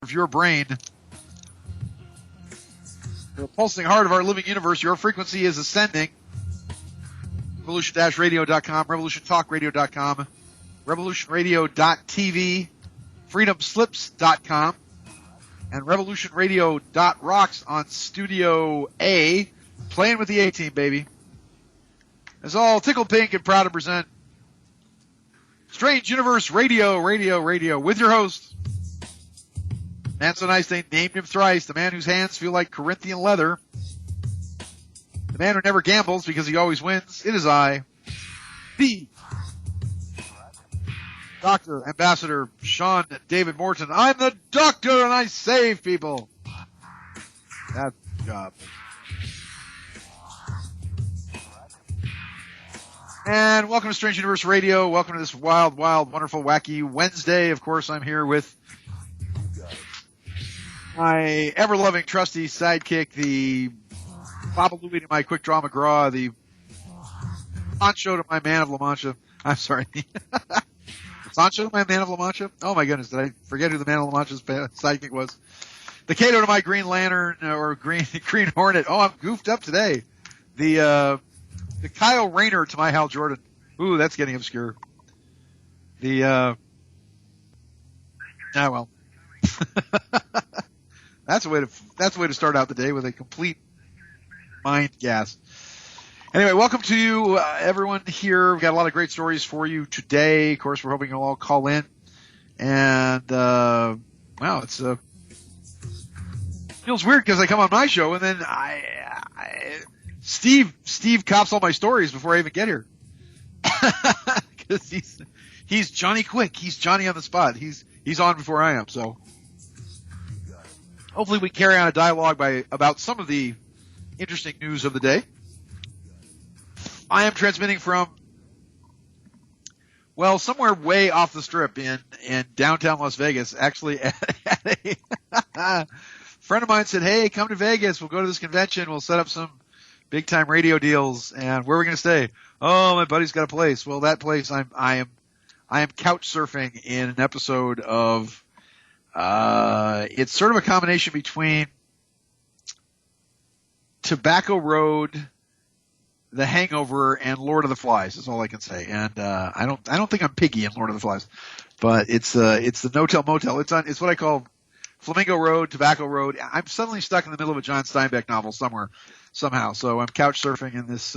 of your brain, the pulsing heart of our living universe. Your frequency is ascending. Revolution-radio.com, revolutiontalkradio.com, revolutionradio.tv, freedomslips.com, and revolutionradio.rocks on Studio A, playing with the A-Team, baby. It's all tickled pink and proud to present Strange Universe Radio, with your host, man so nice they named him thrice, the man whose hands feel like Corinthian leather, the man who never gambles because he always wins. It is I, the Dr. Ambassador Sean David Morton. I'm the doctor and I save people. That's the job. And welcome to Strange Universe Radio. Welcome to this wild, wonderful, wacky Wednesday. Of course, I'm here with my ever-loving, trusty sidekick, the Papa Louie to my Quick Draw McGraw, the Sancho to my Man of La Mancha. I'm sorry. Sancho to my Man of La Mancha? Oh my goodness, did I forget who the Man of La Mancha's sidekick was? The Cato to my Green Lantern, or Green Hornet. Oh, I'm goofed up today. The Kyle Rayner to my Hal Jordan. Ooh, that's getting obscure. Well. That's a way to start out the day, with a complete mind gas. Anyway, welcome to everyone here. We've got a lot of great stories for you today. Of course, we're hoping you'll all call in. And it's feels weird because I come on my show and then Steve cops all my stories before I even get here. Because he's Johnny Quick. He's Johnny on the spot. He's on before I am. So hopefully we carry on a dialogue about some of the interesting news of the day. I am transmitting from, somewhere way off the strip in downtown Las Vegas. Actually, a friend of mine said, "Hey, come to Vegas. We'll go to this convention. We'll set up some big-time radio deals." And where are we going to stay? Oh, my buddy's got a place. Well, that place, I am couch surfing in an episode of, it's sort of a combination between Tobacco Road, The Hangover, and Lord of the Flies is all I can say. And I don't think I'm Piggy in Lord of the Flies, but it's the No-Tell Motel. It's what I call Flamingo Road, Tobacco Road. I'm suddenly stuck in the middle of a John Steinbeck novel somehow. So I'm couch surfing in this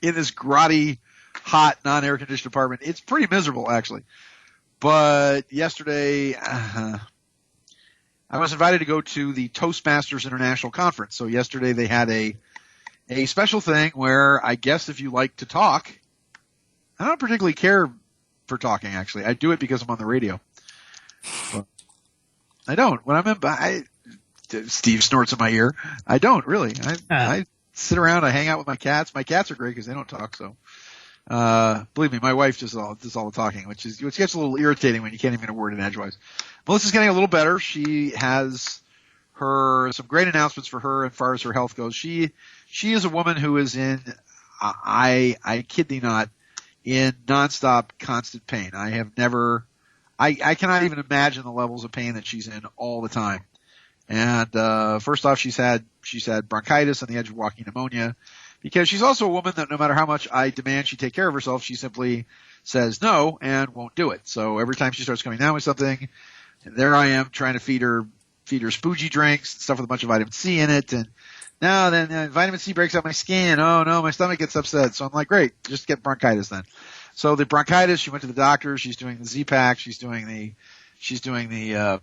in this grotty, hot, non-air conditioned apartment. It's pretty miserable, actually. But yesterday, I was invited to go to the Toastmasters International Conference. So yesterday they had a special thing where I guess if you like to talk, I don't particularly care for talking, actually. I do it because I'm on the radio. But I don't. When I'm Steve snorts in my ear. I don't, really. I sit around, I hang out with my cats. My cats are great because they don't talk, so. Believe me, my wife does all the talking, which gets a little irritating when you can't even get a word in edgewise. Melissa's getting a little better. She has some great announcements for her as far as her health goes. She is a woman who is in, I kid thee not, in nonstop constant pain. I cannot even imagine the levels of pain that she's in all the time. And, first off, she's had bronchitis on the edge of walking pneumonia. Because she's also a woman that no matter how much I demand she take care of herself, she simply says no and won't do it. So every time she starts coming down with something, there I am trying to feed her spoogie drinks, stuff with a bunch of vitamin C in it. And now then vitamin C breaks out my skin. Oh no, my stomach gets upset. So I'm like, great, just get bronchitis then. So the bronchitis, she went to the doctor. She's doing the Z-Pack. She's doing the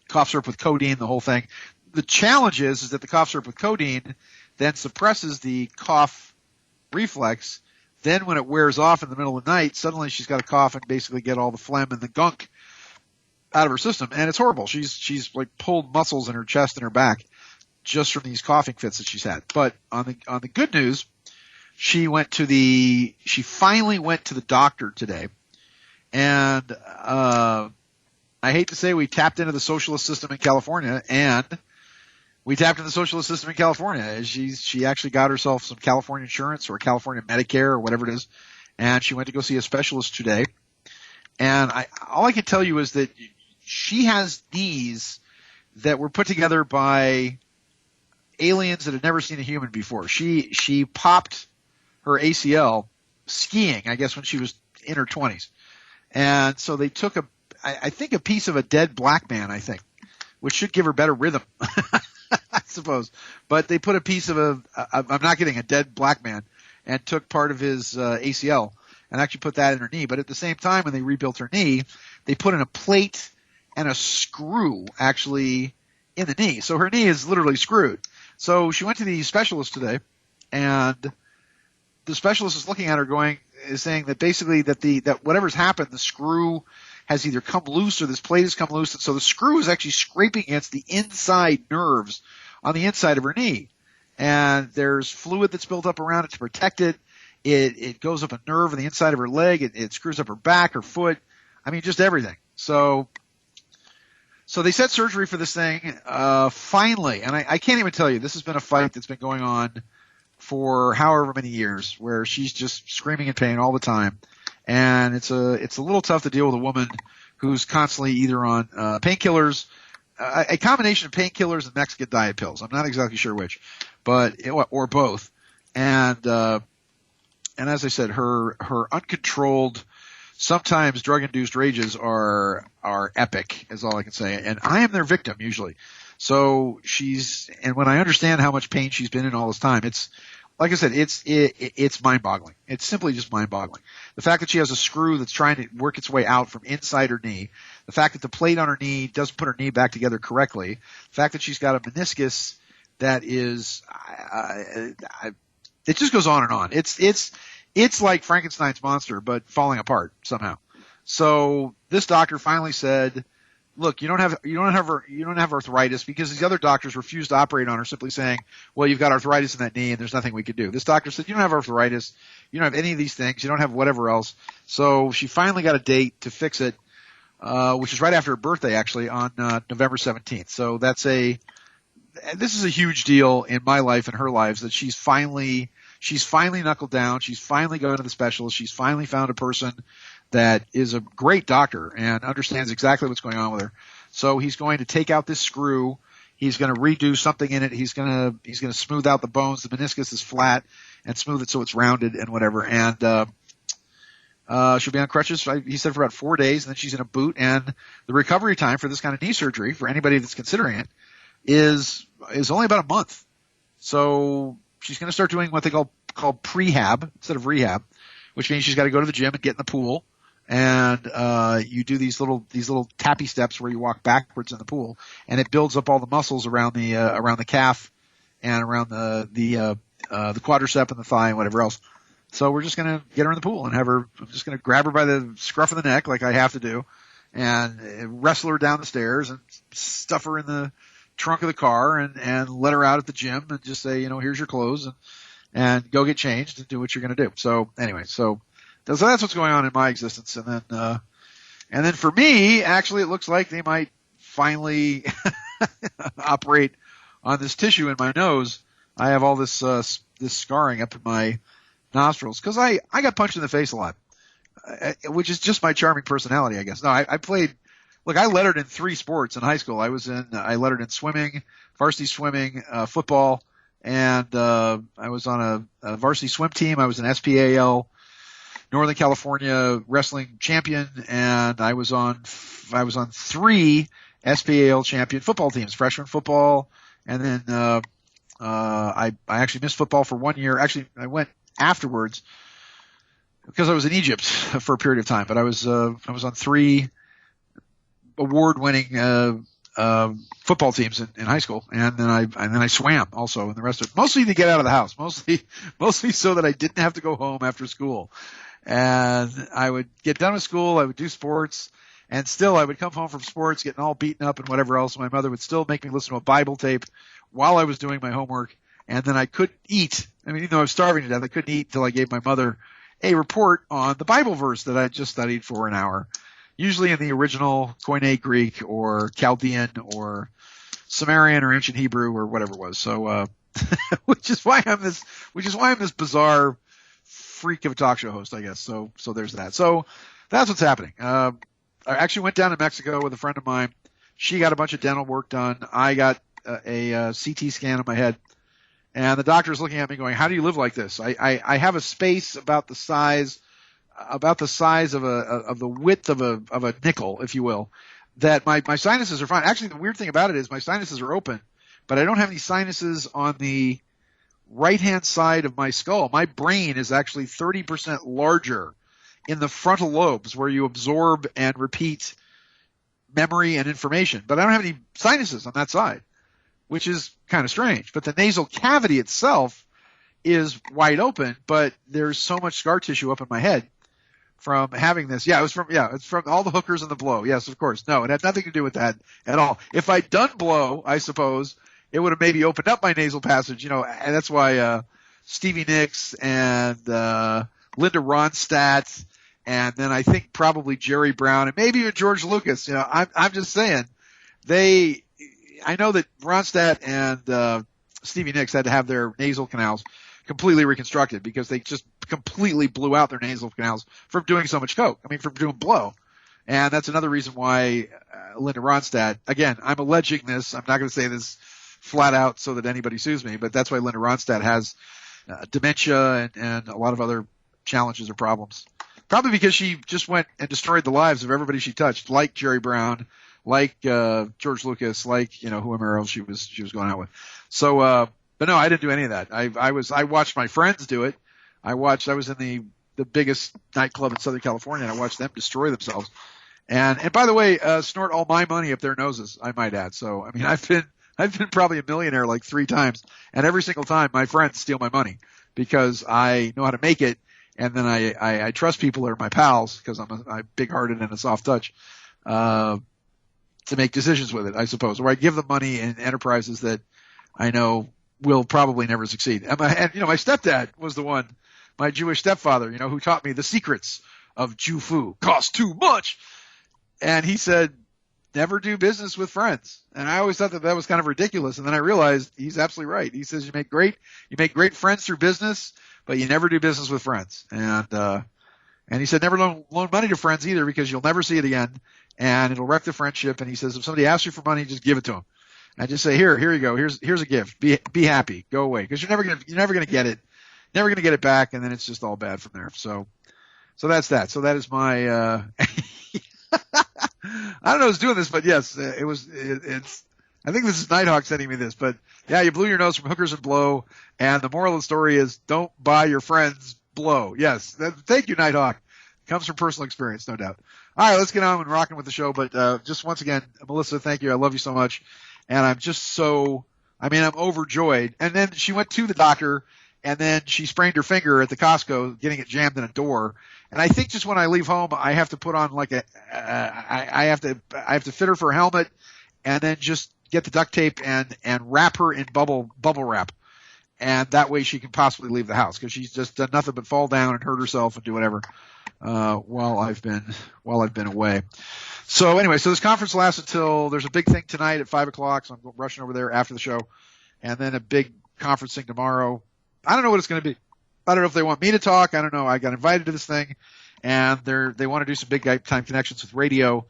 cough syrup with codeine, the whole thing. The challenge is that the cough syrup with codeine then suppresses the cough reflex. Then when it wears off in the middle of the night, suddenly she's got to cough and basically get all the phlegm and the gunk out of her system. And it's horrible. She's like pulled muscles in her chest and her back just from these coughing fits that she's had. But on the good news, she finally went to the doctor today. And, I hate to say we tapped into the socialist system in California, and we tapped into the socialist system in California. She actually got herself some California insurance or California Medicare or whatever it is, and she went to go see a specialist today. And all I can tell you is that she has knees that were put together by aliens that had never seen a human before. She popped her ACL skiing, I guess, when she was in her 20s. And so they took I think a piece of a dead black man, I think, which should give her better rhythm, I suppose. But they put a piece of I'm not kidding, a dead black man, and took part of his ACL and actually put that in her knee. But at the same time, when they rebuilt her knee, they put in a plate and a screw actually in the knee. So her knee is literally screwed. So she went to the specialist today, and the specialist is looking at her is saying that basically that whatever's happened, the screw has either come loose or this plate has come loose. And so the screw is actually scraping against the inside nerves on the inside of her knee. And there's fluid that's built up around it to protect it. It goes up a nerve on the inside of her leg. It screws up her back, her foot. I mean, just everything. So they set surgery for this thing, finally. And I can't even tell you, this has been a fight that's been going on for however many years, where she's just screaming in pain all the time. And it's a little tough to deal with a woman who's constantly either on painkillers, a combination of painkillers and Mexican diet pills. I'm not exactly sure which, but or both. And as I said, her uncontrolled, sometimes drug-induced rages are epic, is all I can say. And I am their victim usually. So and when I understand how much pain she's been in all this time, it's, like I said, it's mind-boggling. It's simply just mind-boggling. The fact that she has a screw that's trying to work its way out from inside her knee, the fact that the plate on her knee doesn't put her knee back together correctly, the fact that she's got a meniscus that is, it just goes on and on. It's like Frankenstein's monster, but falling apart somehow. So this doctor finally said, look, you don't have arthritis, because these other doctors refused to operate on her, simply saying, well, you've got arthritis in that knee and there's nothing we can do. This doctor said, you don't have arthritis, you don't have any of these things, you don't have whatever else. So she finally got a date to fix it, which is right after her birthday, actually, on November 17th. So this is a huge deal in my life and her lives, that she's finally knuckled down. She's finally going to the specialist. She's finally found a person that is a great doctor and understands exactly what's going on with her. So he's going to take out this screw. He's going to redo something in it. He's going to smooth out the bones. The meniscus is flat, and smooth it so it's rounded and whatever. And she'll be on crutches, he said, for about 4 days, and then she's in a boot. And the recovery time for this kind of knee surgery, for anybody that's considering it, is only about a month. So she's going to start doing what they call prehab instead of rehab, which means she's got to go to the gym and get in the pool. And you do these little tappy steps where you walk backwards in the pool, and it builds up all the muscles around the calf and around the quadricep and the thigh and whatever else. So we're just gonna get her in the pool and I'm just gonna grab her by the scruff of the neck, like I have to do, and wrestle her down the stairs and stuff her in the trunk of the car and let her out at the gym and just say, here's your clothes and go get changed and do what you're gonna do. So anyway, so that's what's going on in my existence. And then for me, actually, it looks like they might finally operate on this tissue in my nose. I have all this scarring up in my nostrils because I got punched in the face a lot, which is just my charming personality, I guess. No, I played. Look, I lettered in 3 sports in high school. I lettered in swimming, varsity swimming, football, and I was on a varsity swim team. I was an SPAL Northern California wrestling champion, and I was on 3 SPAL champion football teams, freshman football, and then I actually missed football for 1 year. Actually, I went afterwards because I was in Egypt for a period of time, but I was on 3 award-winning football teams in high school, and then I swam also, and the rest of it mostly to get out of the house, mostly so that I didn't have to go home after school. And I would get done with school, I would do sports, and still I would come home from sports getting all beaten up and whatever else. My mother would still make me listen to a Bible tape while I was doing my homework, and then I couldn't eat. I mean, even though I was starving to death, I couldn't eat until I gave my mother a report on the Bible verse that I just studied for an hour, usually in the original Koine Greek or Chaldean or Sumerian or ancient Hebrew or whatever it was. So, which is why I'm this bizarre freak of a talk show host, I guess. So there's that. So that's what's happening. I actually went down to Mexico with a friend of mine. She got a bunch of dental work done. I got a CT scan of my head. And the doctor's looking at me going, how do you live like this? I have a space about the size of the width of a nickel, if you will, that my sinuses are fine. Actually, the weird thing about it is my sinuses are open, but I don't have any sinuses on the right-hand side of my skull. My brain is actually 30% larger in the frontal lobes where you absorb and repeat memory and information, but I don't have any sinuses on that side, which is kind of strange. But the nasal cavity itself is wide open, but there's so much scar tissue up in my head from having this. It's from all the hookers and the blow. Yes, of course. No, it had nothing to do with that at all. If I'd done blow, I suppose it would have maybe opened up my nasal passage, and that's why Stevie Nicks and Linda Ronstadt, and then I think probably Jerry Brown and maybe even George Lucas. I'm just saying I know that Ronstadt and Stevie Nicks had to have their nasal canals completely reconstructed because they just completely blew out their nasal canals from doing so much coke. I mean, from doing blow. And that's another reason why Linda Ronstadt, again, I'm alleging this. I'm not going to say this flat out so that anybody sues me, but that's why Linda Ronstadt has dementia and a lot of other challenges or problems. Probably because she just went and destroyed the lives of everybody she touched, like Jerry Brown, like George Lucas, like whoever else she was going out with. So, but no, I didn't do any of that. I watched my friends do it. I was in the biggest nightclub in Southern California, and I watched them destroy themselves. And by the way, snort all my money up their noses, I might add. So, I mean, I've been probably a millionaire like 3 times, and every single time my friends steal my money because I know how to make it. And then I trust people that are my pals because I'm big-hearted and a soft touch to make decisions with it, I suppose. Or I give them money in enterprises that I know will probably never succeed. And my stepdad was the one, my Jewish stepfather, who taught me the secrets of Jew food. Costs too much. And he said, never do business with friends. And I always thought that was kind of ridiculous. And then I realized he's absolutely right. He says you make great friends through business, but you never do business with friends. And he said never loan money to friends either because you'll never see it again and it'll wreck the friendship. And he says if somebody asks you for money, just give it to them. And just say, here you go. Here's a gift. Be happy. Go away because you're never gonna get it. Never gonna get it back, and then it's just all bad from there. So that's that. So that is my I don't know who's doing this, but yes, it's I think this is Nighthawk sending me this, but yeah, you blew your nose from hookers and blow, and the moral of the story is don't buy your friends blow. Yes, thank you, Nighthawk. Comes from personal experience, no doubt. All right, let's get on and rocking with the show, but just once again, Melissa, thank you. I love you so much, and I'm overjoyed. And then she went to the doctor, and then she sprained her finger at the Costco, getting it jammed in a door. And I think just when I leave home, I have to put on I have to fit her for a helmet, and then just get the duct tape and wrap her in bubble wrap, and that way she can possibly leave the house because she's just done nothing but fall down and hurt herself and do whatever while I've been away. So anyway, so this conference lasts until there's a big thing tonight at 5:00, so I'm rushing over there after the show, and then a big conference thing tomorrow. I don't know what it's going to be. I don't know if they want me to talk. I don't know. I got invited to this thing, and they want to do some big time connections with radio,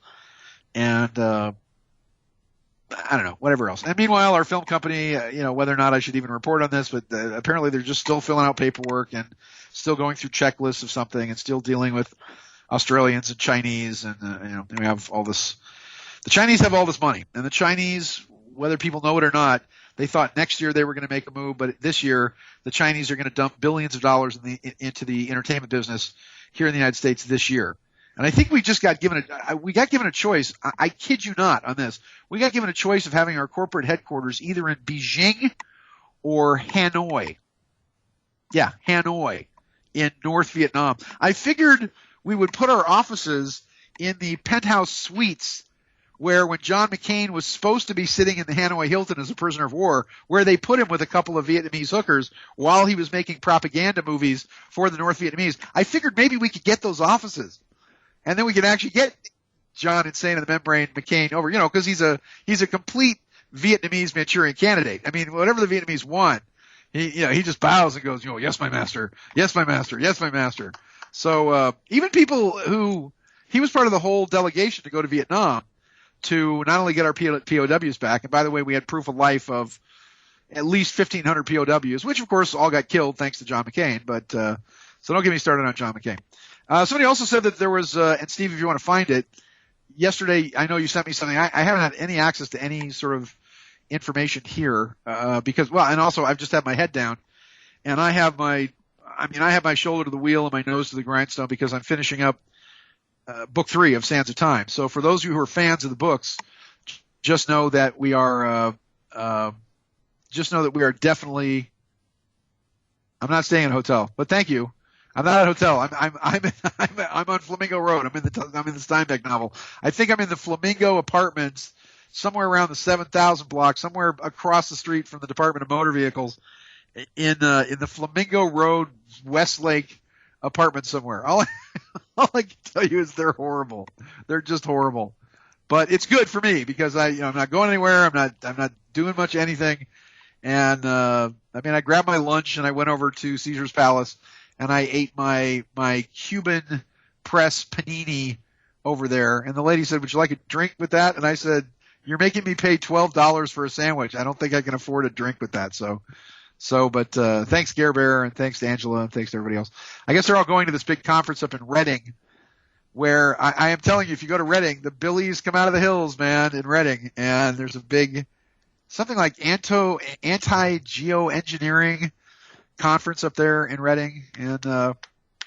and I don't know, whatever else. And meanwhile, our film company, whether or not I should even report on this, but apparently they're just still filling out paperwork and still going through checklists of something and still dealing with Australians and Chinese. And, we have all this. The Chinese have all this money. And the Chinese, whether people know it or not, they thought next year they were going to make a move, but this year the Chinese are going to dump billions of dollars into the entertainment business here in the United States this year. And I think we just got given a choice. I kid you not on this. We got given a choice of having our corporate headquarters either in Beijing or Hanoi. Yeah, Hanoi in North Vietnam. I figured we would put our offices in the penthouse suites where when John McCain was supposed to be sitting in the Hanoi Hilton as a prisoner of war, where they put him with a couple of Vietnamese hookers while he was making propaganda movies for the North Vietnamese. I figured maybe we could get those offices. And then we can actually get John Insane of the Membrane McCain over, because he's a complete Vietnamese Manchurian candidate. I mean, whatever the Vietnamese want, he just bows and goes, yes, my master. Yes, my master. Yes, my master. So, even people who he was part of the whole delegation to go to Vietnam to not only get our POWs back, and by the way, we had proof of life of at least 1,500 POWs, which of course all got killed thanks to John McCain. But so don't get me started on John McCain. Somebody also said that there was, and Steve, if you want to find it, yesterday I know you sent me something. I haven't had any access to any sort of information here because, well, and also I've just had my head down, and I have my shoulder to the wheel and my nose to the grindstone because I'm finishing up book 3 of Sands of Time. So for those of you who are fans of the books, just know that we are definitely. I'm not staying in a hotel, but thank you. I'm not at a hotel. I'm on Flamingo Road. I'm in the Steinbeck novel. I think I'm in the Flamingo Apartments, somewhere around the 7,000 block, somewhere across the street from the Department of Motor Vehicles, in the Flamingo Road Westlake apartment somewhere. All I can tell you is they're horrible. They're just horrible. But it's good for me because I'm not going anywhere. I'm not doing much anything. And I grabbed my lunch and I went over to Caesar's Palace and I ate my Cuban press panini over there. And the lady said, "Would you like a drink with that?" And I said, "You're making me pay $12 for a sandwich. I don't think I can afford a drink with that." But thanks, Gare Bear, and thanks to Angela, and thanks to everybody else. I guess they're all going to this big conference up in Reading, where I am telling you, if you go to Reading, the Billies come out of the hills, man, in Reading, and there's a big something like anti-geoengineering conference up there in Reading, and I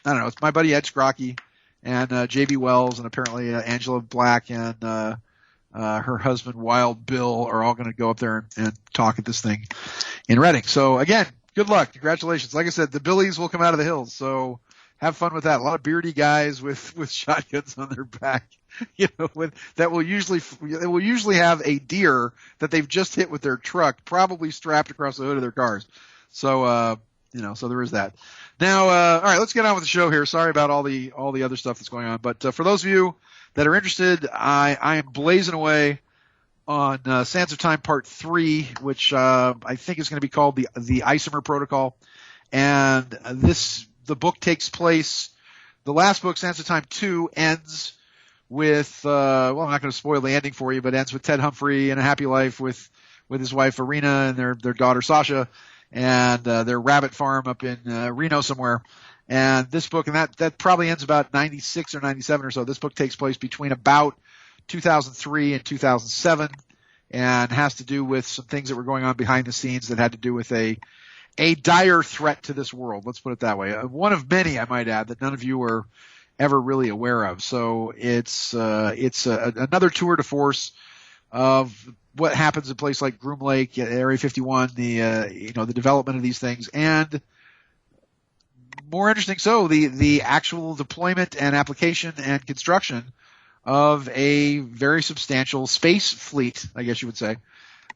don't know. It's my buddy Ed Scrocky and J.B. Wells, and apparently Angela Black and her husband Wild Bill are all going to go up there and talk at this thing in Reading. So again, good luck, congratulations. Like I said, the Billies will come out of the hills, so have fun with that. A lot of beardy guys with shotguns on their back, that will usually have a deer that they've just hit with their truck, probably strapped across the hood of their cars. So so there is that. Now, all right, let's get on with the show here. Sorry about all the other stuff that's going on, but for those of you that are interested, I am blazing away on Sands of Time Part 3, which I think is going to be called the Isomer Protocol. And the book takes place, the last book, Sands of Time 2, ends with, I'm not going to spoil the ending for you, but ends with Ted Humphrey in a happy life with his wife Irina and their daughter Sasha and their rabbit farm up in Reno somewhere. And this book, and that probably ends about 96 or 97 or so. This book takes place between about 2003 and 2007 and has to do with some things that were going on behind the scenes that had to do with a dire threat to this world. Let's put it that way. One of many, I might add, that none of you were ever really aware of. So it's another tour de force of what happens in a place like Groom Lake, Area 51, the development of these things, and more interesting so, the actual deployment and application and construction of a very substantial space fleet, I guess you would say,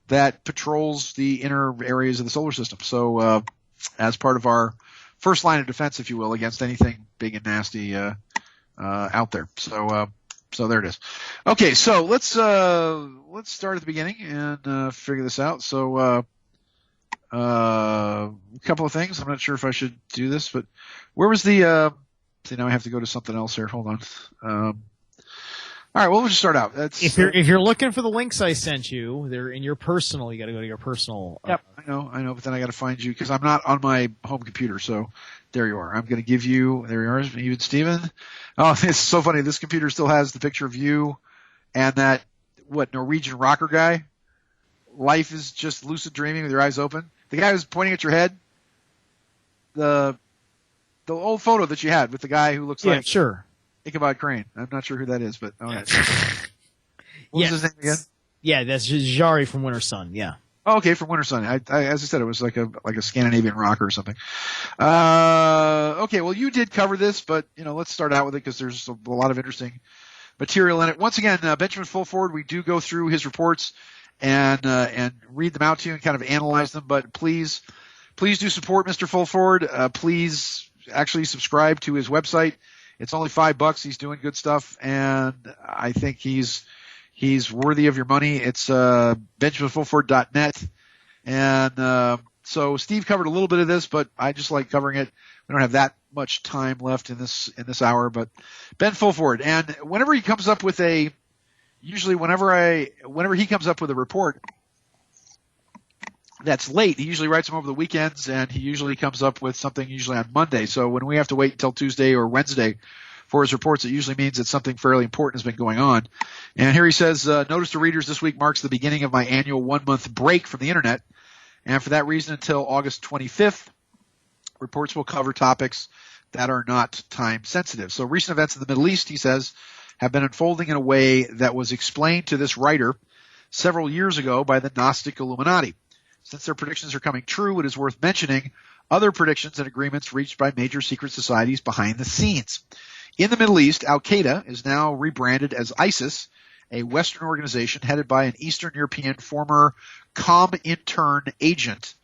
that patrols the inner areas of the solar system. So as part of our first line of defense, if you will, against anything big and nasty out there. So there it is. Okay, so let's start at the beginning and figure this out. So a couple of things. I'm not sure if I should do this, but where was the see, now I have to go to something else here. Hold on. All right, well, we'll just start out. If you're looking for the links I sent you, they're in your personal. You got to go to your personal. Yep, I know, but then I got to find you because I'm not on my home computer. So there you are. I'm going to give you. There you are, you and Steven. Oh, it's so funny. This computer still has the picture of you and that Norwegian rocker guy. Life is just lucid dreaming with your eyes open. The guy who's pointing at your head. The old photo that you had with the guy who looks like sure. Ichabod Crane. I'm not sure who that is, but all right. What was his name again? Yeah, that's Jari from Winter Sun. Yeah. Oh, okay, from Winter Sun. I as I said, it was like a Scandinavian rocker or something. Okay, well, you did cover this, but let's start out with it because there's a lot of interesting material in it. Once again, Benjamin Fulford, we do go through his reports and read them out to you and kind of analyze them. But please do support Mr. Fulford. Please actually subscribe to his website. It's only $5. He's doing good stuff, and I think he's worthy of your money. It's benjaminfulford.net. And so Steve covered a little bit of this, but I just like covering it. we don't have that much time left in this hour, but Ben Fulford. And whenever he comes up with whenever he comes up with a report that's late, he usually writes them over the weekends, and he usually comes up with something usually on Monday. So when we have to wait until Tuesday or Wednesday for his reports, it usually means that something fairly important has been going on. And here he says, notice to readers, this week marks the beginning of my annual 1-month break from the internet. And for that reason, until August 25th, reports will cover topics that are not time sensitive. So recent events in the Middle East, he says, have been unfolding in a way that was explained to this writer several years ago by the Gnostic Illuminati. Since their predictions are coming true, it is worth mentioning other predictions and agreements reached by major secret societies behind the scenes. In the Middle East, Al-Qaeda is now rebranded as ISIS, a Western organization headed by an Eastern European former Comintern agent,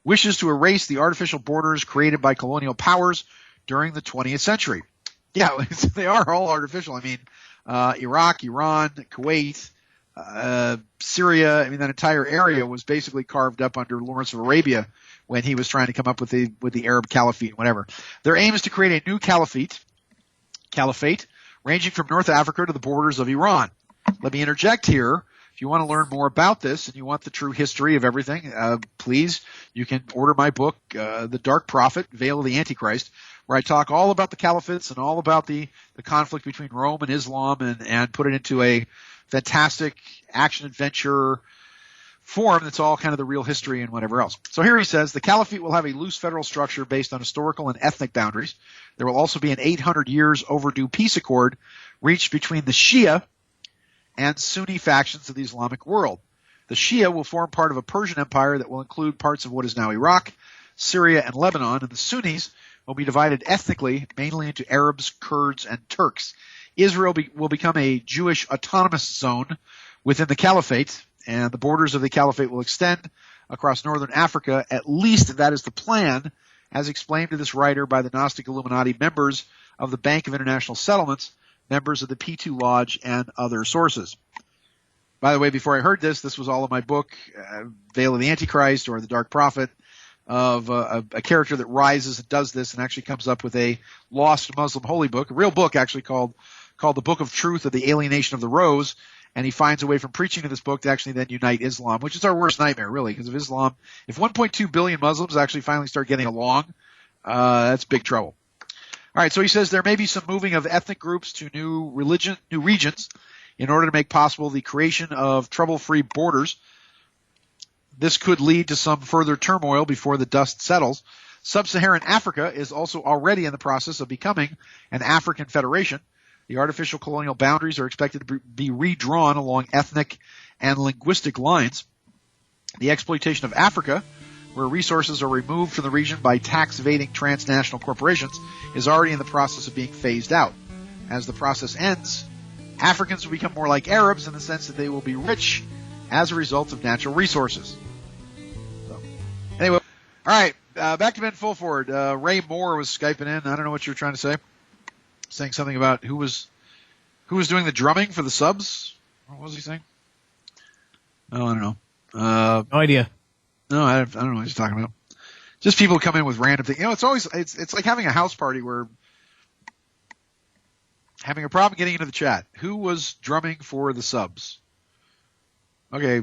wishes to erase the artificial borders created by colonial powers during the 20th century. Yeah, they are all artificial. I mean, Iraq, Iran, Kuwait, Syria, I mean, that entire area was basically carved up under Lawrence of Arabia when he was trying to come up with the Arab caliphate, whatever. Their aim is to create a new caliphate ranging from North Africa to the borders of Iran. Let me interject here. If you want to learn more about this and you want the true history of everything, please, you can order my book, The Dark Prophet, Veil of the Antichrist, where I talk all about the caliphates and all about the conflict between Rome and Islam and put it into a fantastic action-adventure form that's all kind of the real history and whatever else. So here he says, the caliphate will have a loose federal structure based on historical and ethnic boundaries. There will also be an 800 years overdue peace accord reached between the Shia and Sunni factions of the Islamic world. The Shia will form part of a Persian empire that will include parts of what is now Iraq, Syria, and Lebanon, and the Sunnis will be divided ethnically, mainly into Arabs, Kurds, and Turks. Israel will become a Jewish autonomous zone within the caliphate, and the borders of the caliphate will extend across northern Africa. At least that is the plan, as explained to this writer by the Gnostic Illuminati, members of the Bank of International Settlements, members of the P2 Lodge, and other sources. By the way, before I heard this was all in my book, Veil of the Antichrist, or The Dark Prophet, of a character that rises and does this and actually comes up with a lost Muslim holy book, a real book actually called The Book of Truth of the Alienation of the Rose, and he finds a way from preaching to this book to actually then unite Islam, which is our worst nightmare, really, because of Islam. If 1.2 billion Muslims actually finally start getting along, that's big trouble. All right, so he says there may be some moving of ethnic groups to new regions in order to make possible the creation of trouble-free borders. This could lead to some further turmoil before the dust settles. Sub-Saharan Africa is also already in the process of becoming an African federation. The artificial colonial boundaries are expected to be redrawn along ethnic and linguistic lines. The exploitation of Africa, where resources are removed from the region by tax-evading transnational corporations, is already in the process of being phased out. As the process ends, Africans will become more like Arabs in the sense that they will be rich as a result of natural resources. So, anyway, all right, back to Ben Fulford. Ray Moore was Skyping in. I don't know what you were trying to say. Saying something about who was doing the drumming for the subs. What was he saying? Oh, I don't know. No idea. No, I don't know what he's talking about. Just people come in with random things. You know, it's like having a house party where having a problem getting into the chat. Who was drumming for the subs? Okay,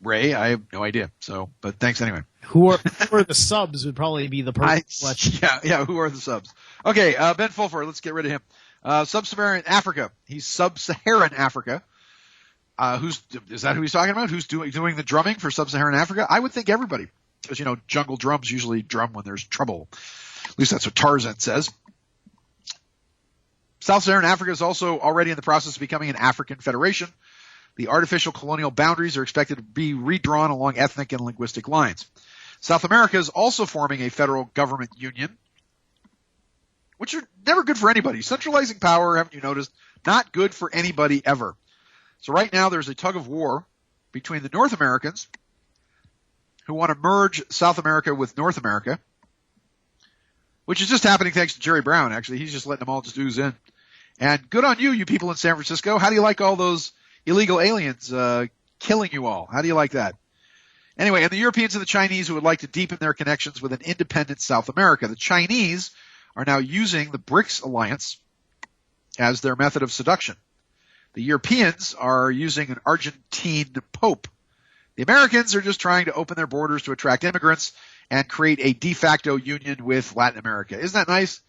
Ray, I have no idea. So, but thanks anyway. Who are the subs would probably be the person. Yeah. Who are the subs? Okay, Ben Fulford. Let's get rid of him. Sub-Saharan Africa. He's Sub-Saharan Africa. Is that who he's talking about? Who's doing the drumming for Sub-Saharan Africa? I would think everybody, because jungle drums usually drum when there's trouble. At least that's what Tarzan says. Sub-Saharan Africa is also already in the process of becoming an African federation. The artificial colonial boundaries are expected to be redrawn along ethnic and linguistic lines. South America is also forming a federal government union, which are never good for anybody. Centralizing power, haven't you noticed? Not good for anybody ever. So right now there's a tug of war between the North Americans who want to merge South America with North America, which is just happening thanks to Jerry Brown, actually. He's just letting them all just ooze in. And good on you people in San Francisco. How do you like all those illegal aliens killing you all? How do you like that? Anyway, and the Europeans and the Chinese who would like to deepen their connections with an independent South America. The Chinese are now using the BRICS alliance as their method of seduction. The Europeans are using an Argentine pope. The Americans are just trying to open their borders to attract immigrants and create a de facto union with Latin America. Isn't that nice?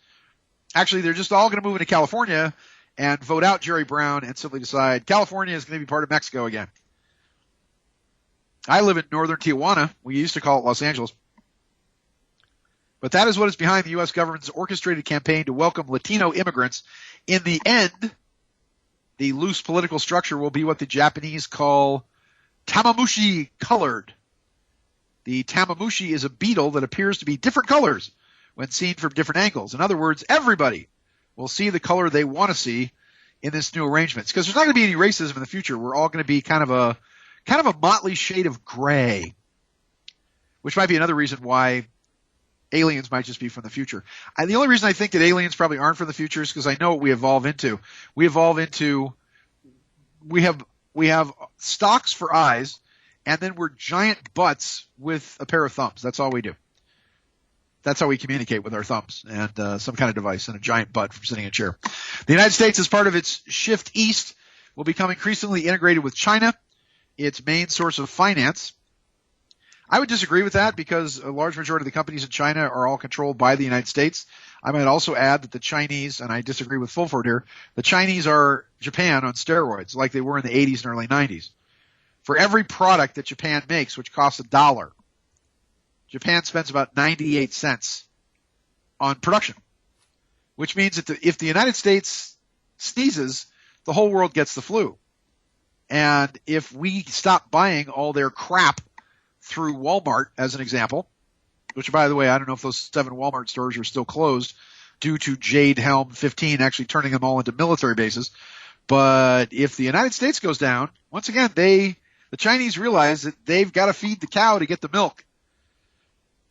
Actually, they're just all going to move into California and vote out Jerry Brown and simply decide California is going to be part of Mexico again. I live in northern Tijuana. We used to call it Los Angeles. But that is what is behind the U.S. government's orchestrated campaign to welcome Latino immigrants. In the end, the loose political structure will be what the Japanese call tamamushi colored. The tamamushi is a beetle that appears to be different colors when seen from different angles. In other words, everybody will see the color they want to see in this new arrangement. Because there's not going to be any racism in the future. We're all going to be kind of a motley shade of gray, which might be another reason why aliens might just be from the future. The only reason I think that aliens probably aren't from the future is because I know what we evolve into. We have stalks for eyes, and then we're giant butts with a pair of thumbs. That's all we do. That's how we communicate with our thumbs and some kind of device and a giant butt from sitting in a chair. The United States, as part of its shift east, will become increasingly integrated with China, its main source of finance. I would disagree with that because a large majority of the companies in China are all controlled by the United States. I might also add that the Chinese, and I disagree with Fulford here, the Chinese are Japan on steroids like they were in the 80s and early 90s. For every product that Japan makes, which costs $1, Japan spends about 98 cents on production, which means that if the United States sneezes, the whole world gets the flu. And if we stop buying all their crap through Walmart, as an example, which, by the way, I don't know if those 7 Walmart stores are still closed due to Jade Helm 15 actually turning them all into military bases. But if the United States goes down, once again, the Chinese realize that they've got to feed the cow to get the milk.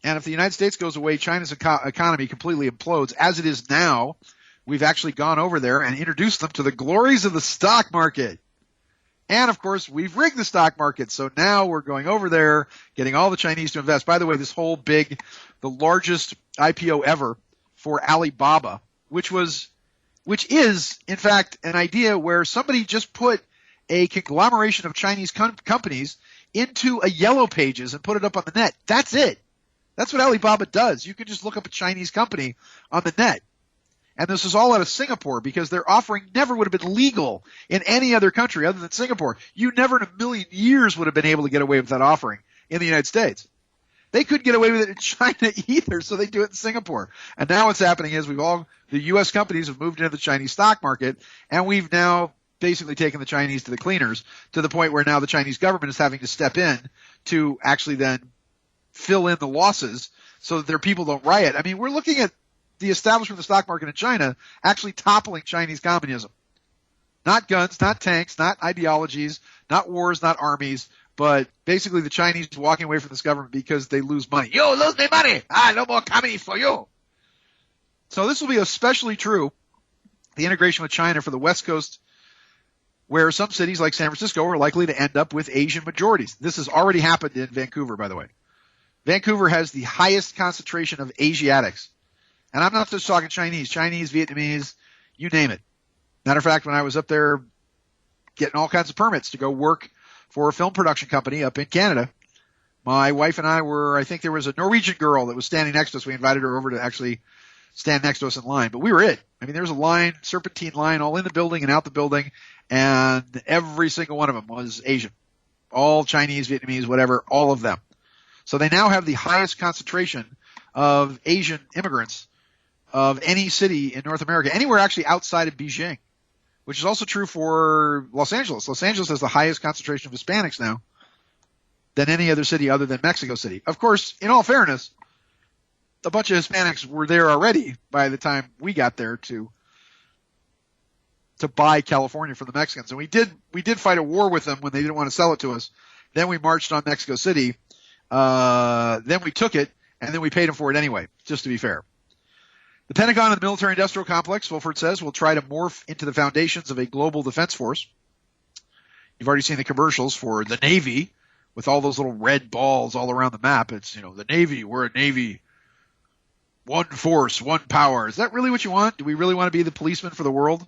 And if the United States goes away, China's economy completely implodes. As it is now, we've actually gone over there and introduced them to the glories of the stock market. And, of course, we've rigged the stock market. So now we're going over there, getting all the Chinese to invest. By the way, this whole the largest IPO ever for Alibaba, which is, in fact, an idea where somebody just put a conglomeration of Chinese companies into a yellow pages and put it up on the net. That's it. That's what Alibaba does. You can just look up a Chinese company on the net. And this is all out of Singapore because their offering never would have been legal in any other country other than Singapore. You never in a million years would have been able to get away with that offering in the United States. They couldn't get away with it in China either, so they do it in Singapore. And now what's happening is the U.S. companies have moved into the Chinese stock market, and we've now basically taken the Chinese to the cleaners to the point where now the Chinese government is having to step in to actually then fill in the losses so that their people don't riot. I mean, we're looking at the establishment of the stock market in China actually toppling Chinese communism. Not guns, not tanks, not ideologies, not wars, not armies, but basically the Chinese walking away from this government because they lose money. You lose me money! No more communists for you! So this will be especially true, the integration with China for the West Coast, where some cities like San Francisco are likely to end up with Asian majorities. This has already happened in Vancouver, by the way. Vancouver has the highest concentration of Asiatics. And I'm not just talking Chinese, Vietnamese, you name it. Matter of fact, when I was up there getting all kinds of permits to go work for a film production company up in Canada, my wife and I think there was a Norwegian girl that was standing next to us. We invited her over to actually stand next to us in line, but we were it. I mean, there was a line, serpentine line, all in the building and out the building, and every single one of them was Asian. All Chinese, Vietnamese, whatever, all of them. So they now have the highest concentration of Asian immigrants of any city in North America, anywhere actually outside of Beijing, which is also true for Los Angeles. Los Angeles has the highest concentration of Hispanics now than any other city other than Mexico City. Of course, in all fairness, a bunch of Hispanics were there already by the time we got there to buy California from the Mexicans. And we did fight a war with them when they didn't want to sell it to us. Then we marched on Mexico City. Then we took it, and then we paid them for it anyway, just to be fair. The Pentagon and the military-industrial complex, Fulford says, will try to morph into the foundations of a global defense force. You've already seen the commercials for the Navy with all those little red balls all around the map. It's, the Navy, we're a Navy, one force, one power. Is that really what you want? Do we really want to be the policeman for the world?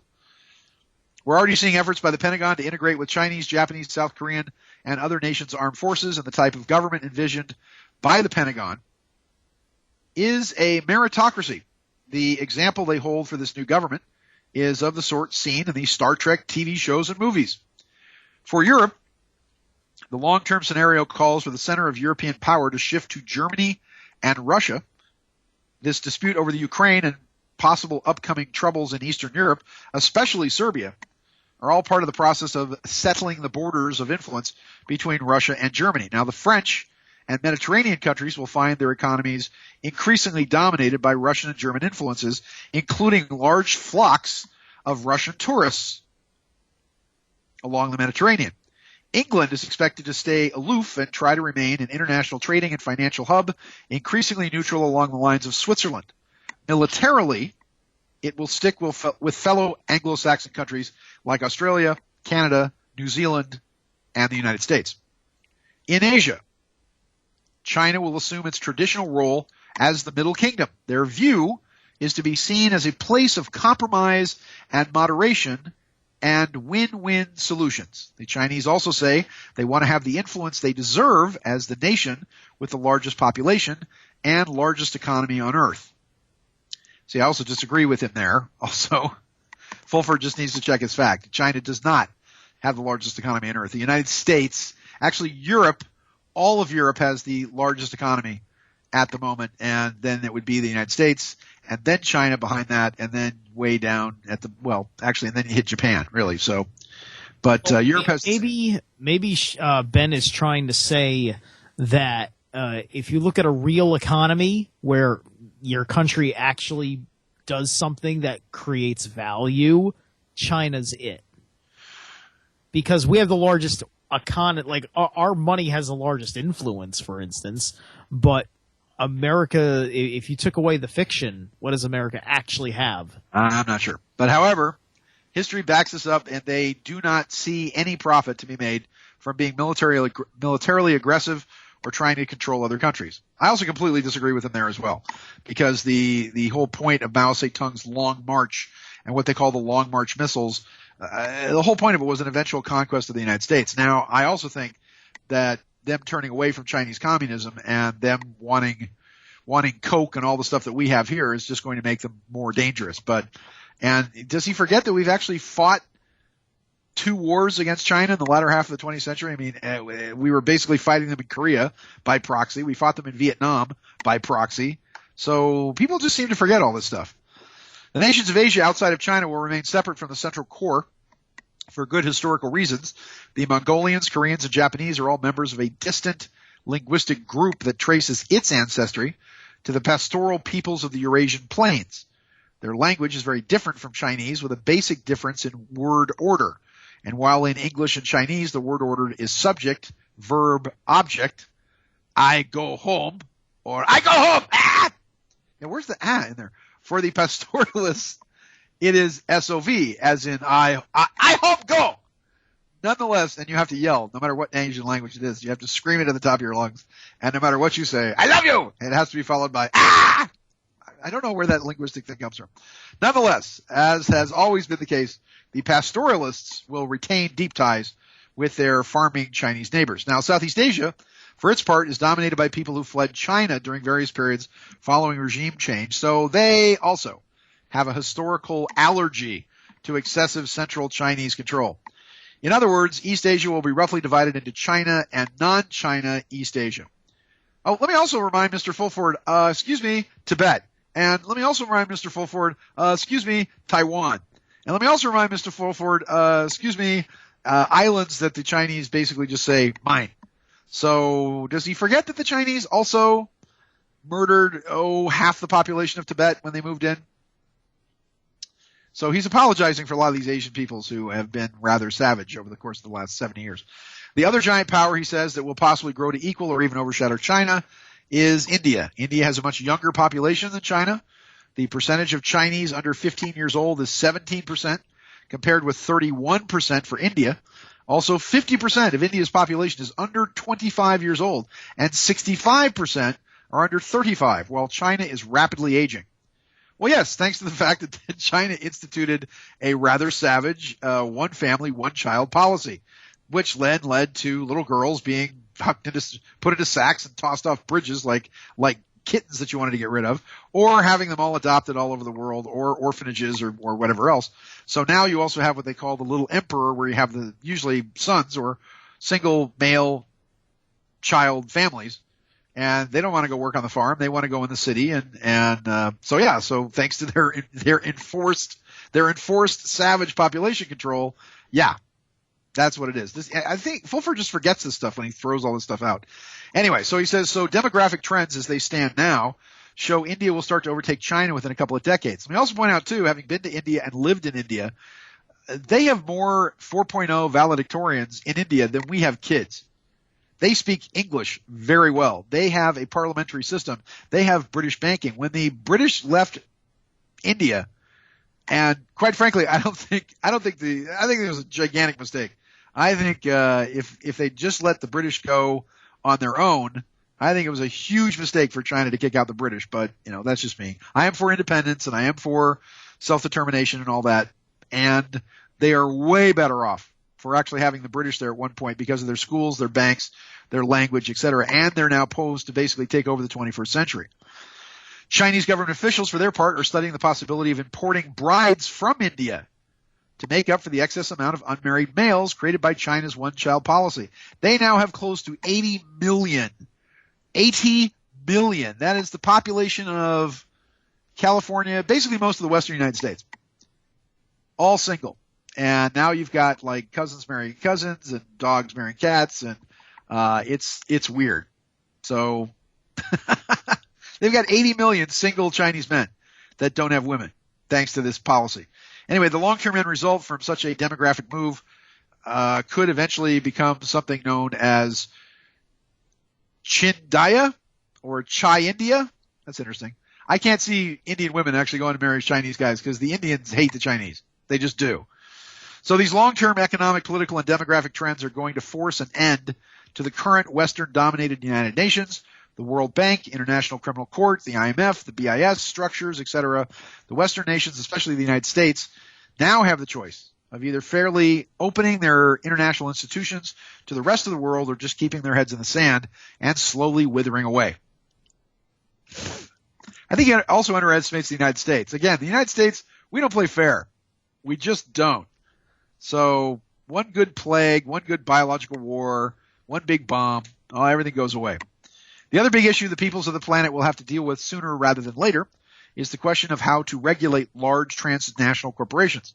We're already seeing efforts by the Pentagon to integrate with Chinese, Japanese, South Korean, and other nations' armed forces, and the type of government envisioned by the Pentagon is a meritocracy. The example they hold for this new government is of the sort seen in these Star Trek TV shows and movies. For Europe, the long-term scenario calls for the center of European power to shift to Germany and Russia. This dispute over the Ukraine and possible upcoming troubles in Eastern Europe, especially Serbia, are all part of the process of settling the borders of influence between Russia and Germany. Now, the French and Mediterranean countries will find their economies increasingly dominated by Russian and German influences, including large flocks of Russian tourists along the Mediterranean. England is expected to stay aloof and try to remain an international trading and financial hub, increasingly neutral along the lines of Switzerland. Militarily, it will stick with fellow Anglo-Saxon countries like Australia, Canada, New Zealand, and the United States. In Asia, China will assume its traditional role as the Middle Kingdom. Their view is to be seen as a place of compromise and moderation and win-win solutions. The Chinese also say they want to have the influence they deserve as the nation with the largest population and largest economy on earth. See, I also disagree with him there. Also, Fulford just needs to check his fact. China does not have the largest economy on earth. The United States, actually Europe, all of Europe has the largest economy at the moment, and then it would be the United States, and then China behind that, and then way down at the, well, actually, and then you hit Japan, really. So, but Europe has... Maybe Ben is trying to say that if you look at a real economy where your country actually does something that creates value, China's it. Because we have the largest economy, like our money has the largest influence, for instance, but America, if you took away the fiction, what does America actually have? I'm not sure. But however, history backs this up, and they do not see any profit to be made from being militarily aggressive or trying to control other countries. I also completely disagree with them there as well, because the whole point of Mao Zedong's Long March and what they call the Long March missiles, the whole point of it was an eventual conquest of the United States. Now, I also think that them turning away from Chinese communism and them wanting Coke and all the stuff that we have here is just going to make them more dangerous. And does he forget that we've actually fought 2 wars against China in the latter half of the 20th century? I mean, we were basically fighting them in Korea by proxy. We fought them in Vietnam by proxy. So people just seem to forget all this stuff. The nations of Asia outside of China will remain separate from the central core for good historical reasons. The Mongolians, Koreans, and Japanese are all members of a distant linguistic group that traces its ancestry to the pastoral peoples of the Eurasian plains. Their language is very different from Chinese, with a basic difference in word order. And while in English and Chinese the word order is subject, verb, object, I go home, or I go home, ah! Now where's the ah in there? For the pastoralists, it is SOV, as in I home go. Nonetheless, and you have to yell, no matter what Asian language it is, you have to scream it at the top of your lungs. And no matter what you say, I love you! It has to be followed by ah! I don't know where that linguistic thing comes from. Nonetheless, as has always been the case, the pastoralists will retain deep ties with their farming Chinese neighbors. Now, Southeast Asia, for its part, is dominated by people who fled China during various periods following regime change, so they also have a historical allergy to excessive central Chinese control. In other words, East Asia will be roughly divided into China and non-China East Asia. Oh, let me also remind Mr. Fulford, Tibet. And let me also remind Mr. Fulford, Taiwan. And let me also remind Mr. Fulford, islands that the Chinese basically just say, mine. So does he forget that the Chinese also murdered, half the population of Tibet when they moved in? So he's apologizing for a lot of these Asian peoples who have been rather savage over the course of the last 70 years. The other giant power, he says, that will possibly grow to equal or even overshadow China is India. India has a much younger population than China. The percentage of Chinese under 15 years old is 17%, compared with 31% for India. Also, 50% of India's population is under 25 years old, and 65% are under 35, while China is rapidly aging. Well, yes, thanks to the fact that China instituted a rather savage one family, one child policy, which led to little girls being put into sacks and tossed off bridges like kittens that you wanted to get rid of, or having them all adopted all over the world, or orphanages, or whatever else. So now you also have what they call the little emperor, where you have the usually sons or single male child families, and they don't want to go work on the farm. They want to go in the city, so thanks to their enforced savage population control, yeah, that's what it is. I think Fulford just forgets this stuff when he throws all this stuff out. Anyway, so he says, so demographic trends as they stand now show India will start to overtake China within a couple of decades. Let me also point out, too, having been to India and lived in India, they have more 4.0 valedictorians in India than we have kids. They speak English very well. They have a parliamentary system. They have British banking. When the British left India, and quite frankly, I think it was a gigantic mistake. I think if they just let the British go on their own, I think it was a huge mistake for China to kick out the British. But that's just me. I am for independence and I am for self-determination and all that. And they are way better off for actually having the British there at one point because of their schools, their banks, their language, etc. And they're now posed to basically take over the 21st century. Chinese government officials, for their part, are studying the possibility of importing brides from India to make up for the excess amount of unmarried males created by China's one-child policy. They now have close to 80 million. 80 million. That is the population of California, basically most of the western United States. All single. And now you've got like cousins marrying cousins and dogs marrying cats, and it's weird. So they've got 80 million single Chinese men that don't have women, thanks to this policy. Anyway, the long-term end result from such a demographic move could eventually become something known as Chindaya or Chai India. That's interesting. I can't see Indian women actually going to marry Chinese guys because the Indians hate the Chinese. They just do. So these long-term economic, political, and demographic trends are going to force an end to the current Western-dominated United Nations, the World Bank, International Criminal Court, the IMF, the BIS structures, etc. The Western nations, especially the United States, now have the choice of either fairly opening their international institutions to the rest of the world or just keeping their heads in the sand and slowly withering away. I think it also underestimates the United States. Again, the United States, we don't play fair. We just don't. So one good plague, one good biological war, one big bomb, everything goes away. The other big issue the peoples of the planet will have to deal with sooner rather than later is the question of how to regulate large transnational corporations.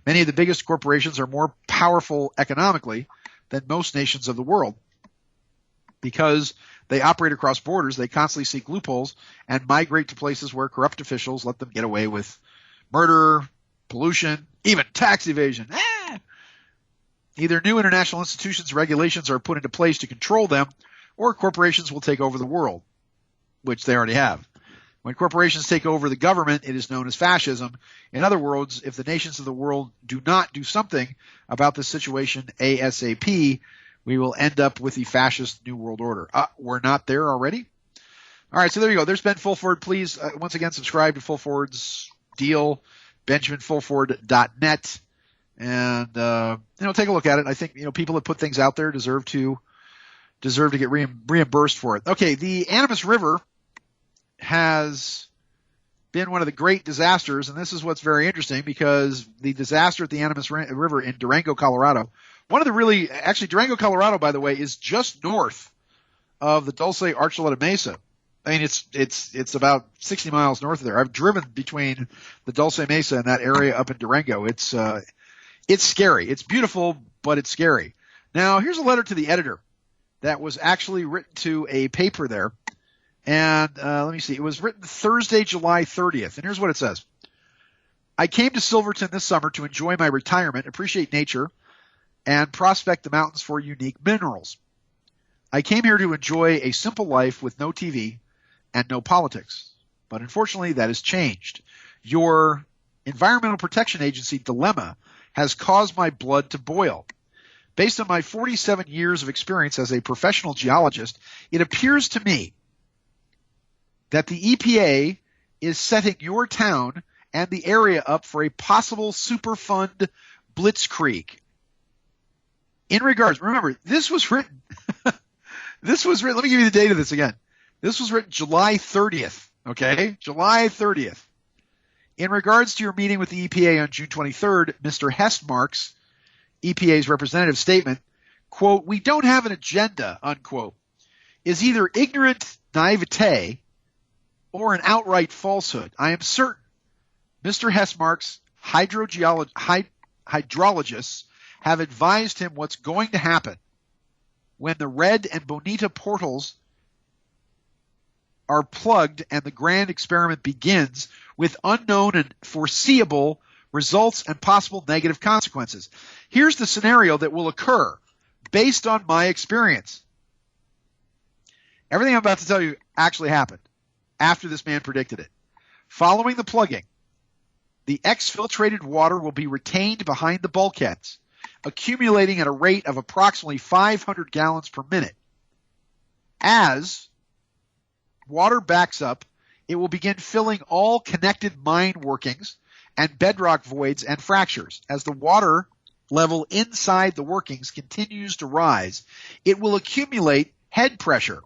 Many of the biggest corporations are more powerful economically than most nations of the world. Because they operate across borders, they constantly seek loopholes and migrate to places where corrupt officials let them get away with murder, pollution, even tax evasion. Either new international institutions or regulations are put into place to control them, or corporations will take over the world, which they already have. When corporations take over the government, it is known as fascism. In other words, if the nations of the world do not do something about this situation ASAP, we will end up with the fascist New World Order. We're not there already? All right, so there you go. There's Ben Fulford. Please, once again, subscribe to Fulford's deal, benjaminfulford.net, and take a look at it. I think people that put things out there deserve to get reimbursed for it. Okay, the Animas River has been one of the great disasters, and this is what's very interesting because the disaster at the Animas River in Durango, Colorado, Durango, Colorado, by the way, is just north of the Dulce Archuleta Mesa. I mean, it's about 60 miles north of there. I've driven between the Dulce Mesa and that area up in Durango. It's scary. It's beautiful, but it's scary. Now, here's a letter to the editor that was actually written to a paper there. And let me see. It was written Thursday, July 30th. And here's what it says. I came to Silverton this summer to enjoy my retirement, appreciate nature, and prospect the mountains for unique minerals. I came here to enjoy a simple life with no TV and no politics. But unfortunately, that has changed. Your Environmental Protection Agency dilemma has caused my blood to boil. Based on my 47 years of experience as a professional geologist, it appears to me that the EPA is setting your town and the area up for a possible Superfund blitzkrieg. In regards, remember, this was written, let me give you the date of this again. This was written July 30th, okay? July 30th. In regards to your meeting with the EPA on June 23rd, Mr. Hestmark's, EPA's representative statement, quote, "We don't have an agenda," unquote, is either ignorant naivete or an outright falsehood. I am certain Mr. Hestmark's hydrologists have advised him what's going to happen when the Red and Bonita portals are plugged and the grand experiment begins with unknown and foreseeable results and possible negative consequences. Here's the scenario that will occur based on my experience. Everything I'm about to tell you actually happened after this man predicted it. Following the plugging, the exfiltrated water will be retained behind the bulkheads, accumulating at a rate of approximately 500 gallons per minute. As water backs up, it will begin filling all connected mine workings and bedrock voids and fractures. As the water level inside the workings continues to rise, it will accumulate head pressure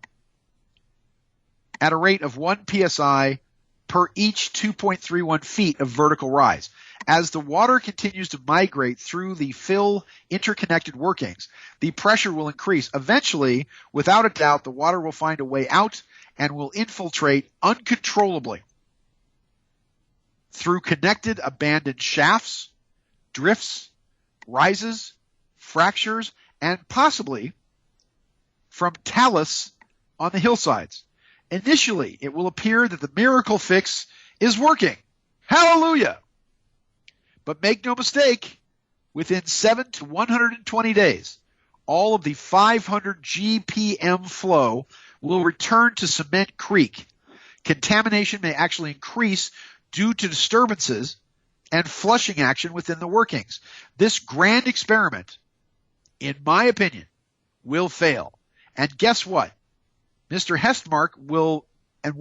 at a rate of 1 psi per each 2.31 feet of vertical rise. As the water continues to migrate through the fill interconnected workings, the pressure will increase. Eventually, without a doubt, the water will find a way out and will infiltrate uncontrollably through connected abandoned shafts, drifts, rises, fractures, and possibly from talus on the hillsides. Initially, it will appear that the miracle fix is working. Hallelujah! But make no mistake, within 7 to 120 days, all of the 500 GPM flow will return to Cement Creek. Contamination may actually increase due to disturbances and flushing action within the workings. This grand experiment, in my opinion, will fail. And guess what? Mr. Hestmark will, and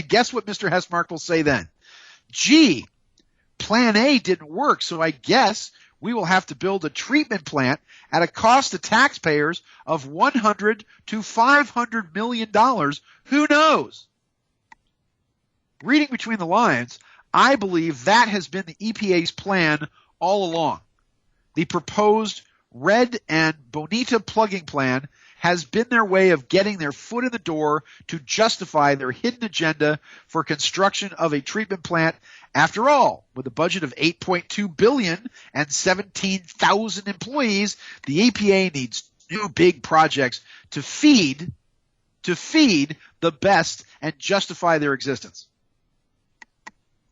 guess what Mr. Hestmark will say then? Gee, plan A didn't work, so I guess we will have to build a treatment plant at a cost to taxpayers of $100 to $500 million. Who knows? Reading between the lines, I believe that has been the EPA's plan all along. The proposed Red and Bonita plugging plan has been their way of getting their foot in the door to justify their hidden agenda for construction of a treatment plant. After all, with a budget of $8.2 billion and 17,000 employees, the EPA needs new big projects to feed the best and justify their existence.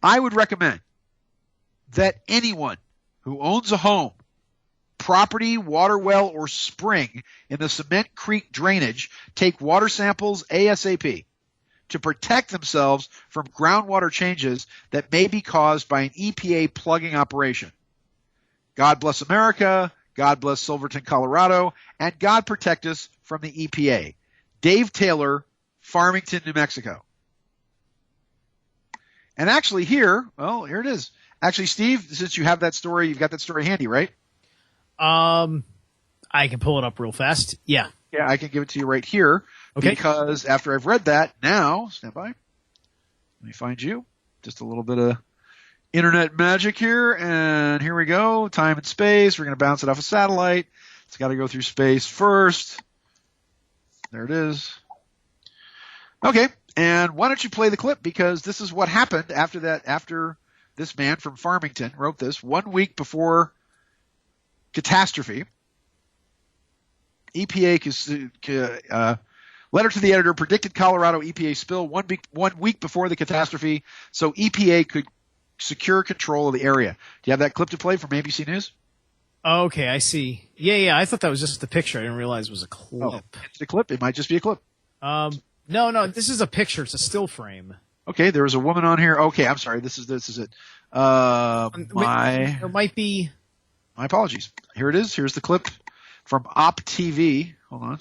I would recommend that anyone who owns a home, property, water well, or spring in the Cement Creek drainage take water samples ASAP to protect themselves from groundwater changes that may be caused by an EPA plugging operation. God bless America, God bless Silverton, Colorado, and God protect us from the EPA. Dave Taylor, Farmington, New Mexico. And actually here it is. Actually, Steve, since you have that story, you've got that story handy, right? I can pull it up real fast. Yeah. Yeah, I can give it to you right here. Okay. Because after I've read that, now, stand by. Let me find you. Just a little bit of internet magic here. And here we go. Time and space. We're going to bounce it off a satellite. It's got to go through space first. There it is. Okay. And why don't you play the clip? Because this is what happened after this man from Farmington wrote this 1 week before catastrophe. EPA letter to the editor predicted Colorado EPA spill 1 week before the catastrophe, so EPA could secure control of the area. Do you have that clip to play from ABC News? Okay, I see. Yeah. I thought that was just the picture. I didn't realize it was a clip. Oh, it's a clip. It might just be a clip. No. This is a picture. It's a still frame. Okay, there was a woman on here. Okay, I'm sorry. This is it. There might be. My apologies. Here it is. Here's the clip. from Op TV. Hold on.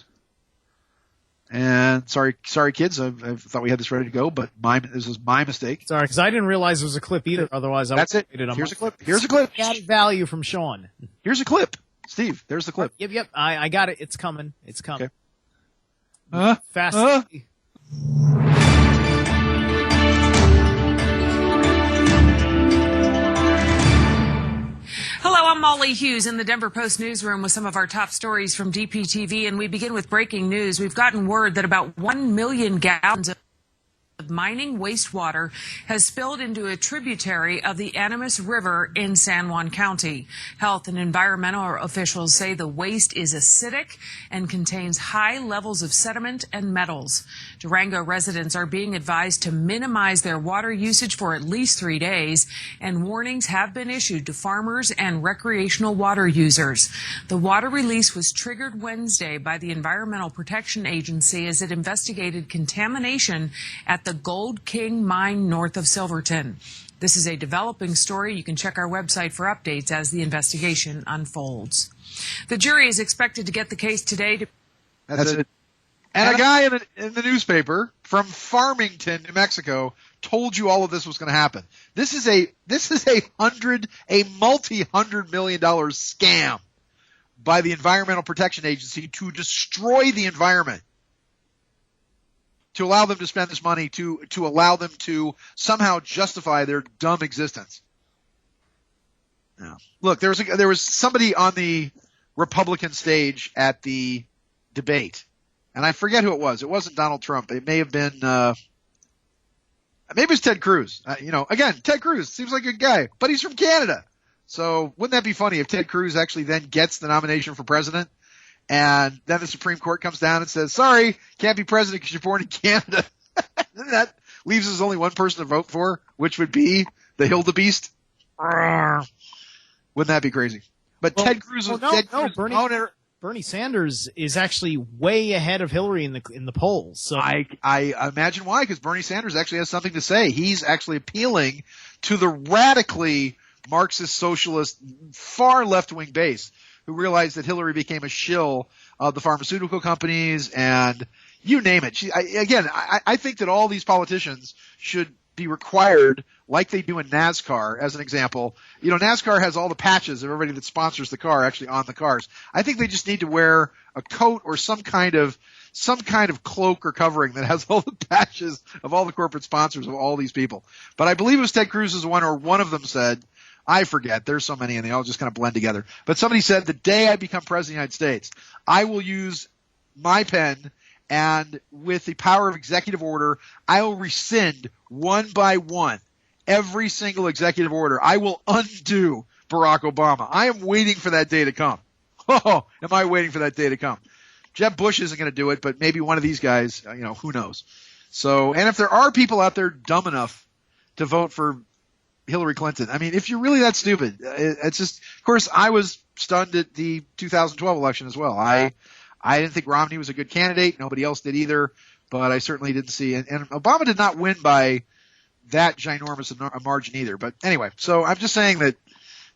And sorry, kids. I thought we had this ready to go, but this was my mistake. Sorry, because I didn't realize it was a clip either. Otherwise, I would That's it. Here's a clip. Here's a clip. Added value from Sean. Here's a clip. Steve, there's the clip. Yep. I got it. It's coming. Okay. Fast. Hello, I'm Molly Hughes in the Denver Post newsroom with some of our top stories from DPTV, and we begin with breaking news. We've gotten word that about 1 million gallons of mining wastewater has spilled into a tributary of the Animas River in San Juan County. Health and environmental officials say the waste is acidic and contains high levels of sediment and metals. Durango residents are being advised to minimize their water usage for at least 3 days, and warnings have been issued to farmers and recreational water users. The water release was triggered Wednesday by the Environmental Protection Agency as it investigated contamination at the Gold King mine north of Silverton. This is a developing story. You can check our website for updates as the investigation unfolds. The jury is expected to get the case today. That's it. And a guy in the newspaper from Farmington, New Mexico, told you all of this was going to happen. This is a multi-$100 million scam by the Environmental Protection Agency to destroy the environment, to allow them to spend this money, to allow them to somehow justify their dumb existence. Yeah. Look, there was somebody on the Republican stage at the debate, and I forget who it was. It wasn't Donald Trump. It may have been maybe it was Ted Cruz. Again, Ted Cruz seems like a good guy, but he's from Canada. So wouldn't that be funny if Ted Cruz actually then gets the nomination for president? And then the Supreme Court comes down and says, sorry, can't be president because you're born in Canada. Then that leaves us only one person to vote for, which would be the Hildebeest. Wouldn't that be crazy? But Ted Cruz was Bernie Sanders is actually way ahead of Hillary in the polls. So I imagine why, because Bernie Sanders actually has something to say. He's actually appealing to the radically Marxist, socialist, far left-wing base, who realized that Hillary became a shill of the pharmaceutical companies and you name it. I think that all these politicians should be required, like they do in NASCAR, as an example. NASCAR has all the patches of everybody that sponsors the car actually on the cars. I think they just need to wear a coat or some kind of cloak or covering that has all the patches of all the corporate sponsors of all these people. But I believe it was Ted Cruz's one, or one of them said, I forget. There's so many and they all just kind of blend together. But somebody said, the day I become president of the United States, I will use my pen, and with the power of executive order, I will rescind one by one every single executive order. I will undo Barack Obama. I am waiting for that day to come. Oh, am I waiting for that day to come? Jeb Bush isn't going to do it, but maybe one of these guys, who knows? So, and if there are people out there dumb enough to vote for Hillary Clinton, I mean, if you're really that stupid, it's just, of course, I was stunned at the 2012 election as well. I didn't think Romney was a good candidate. Nobody else did either, but I certainly didn't see, and Obama did not win by that ginormous a margin either. But anyway, so I'm just saying that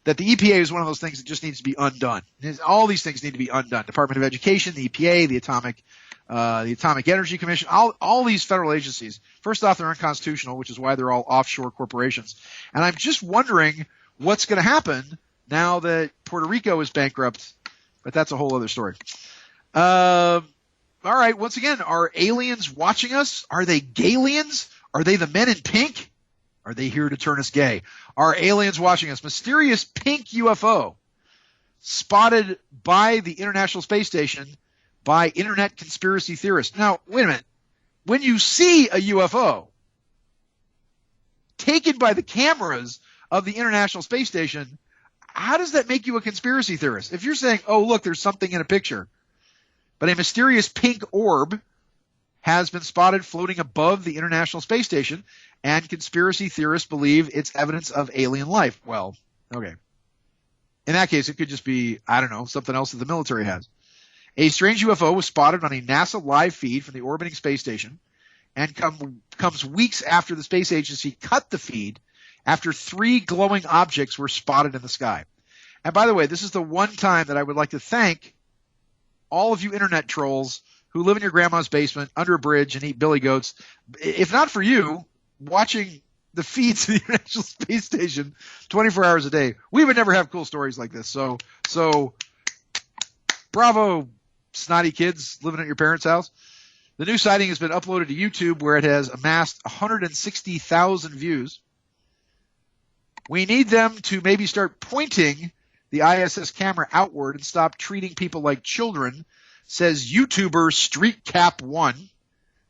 the EPA is one of those things that just needs to be undone. All these things need to be undone. Department of Education, the EPA, the Atomic Energy Commission, all these federal agencies. First off, they're unconstitutional, which is why they're all offshore corporations. And I'm just wondering what's going to happen now that Puerto Rico is bankrupt, but that's a whole other story. All right. Once again, are aliens watching us? Are they Galians? Are they the men in pink? Are they here to turn us gay? Are aliens watching us? Mysterious pink UFO spotted by the International Space Station by internet conspiracy theorists. Now, wait a minute. When you see a UFO taken by the cameras of the International Space Station, how does that make you a conspiracy theorist? If you're saying, oh, look, there's something in a picture, but a mysterious pink orb has been spotted floating above the International Space Station, and conspiracy theorists believe it's evidence of alien life. Well, okay. In that case, it could just be, I don't know, something else that the military has. A strange UFO was spotted on a NASA live feed from the orbiting space station and comes weeks after the space agency cut the feed after 3 glowing objects were spotted in the sky. And by the way, this is the one time that I would like to thank all of you internet trolls who live in your grandma's basement under a bridge and eat billy goats. If not for you watching the feeds of the International Space Station 24 hours a day, we would never have cool stories like this. So bravo, snotty kids living at your parents' house. The new sighting has been uploaded to YouTube, where it has amassed 160,000 views. We need them to maybe start pointing the ISS camera outward and stop treating people like children, says YouTuber StreetCap1,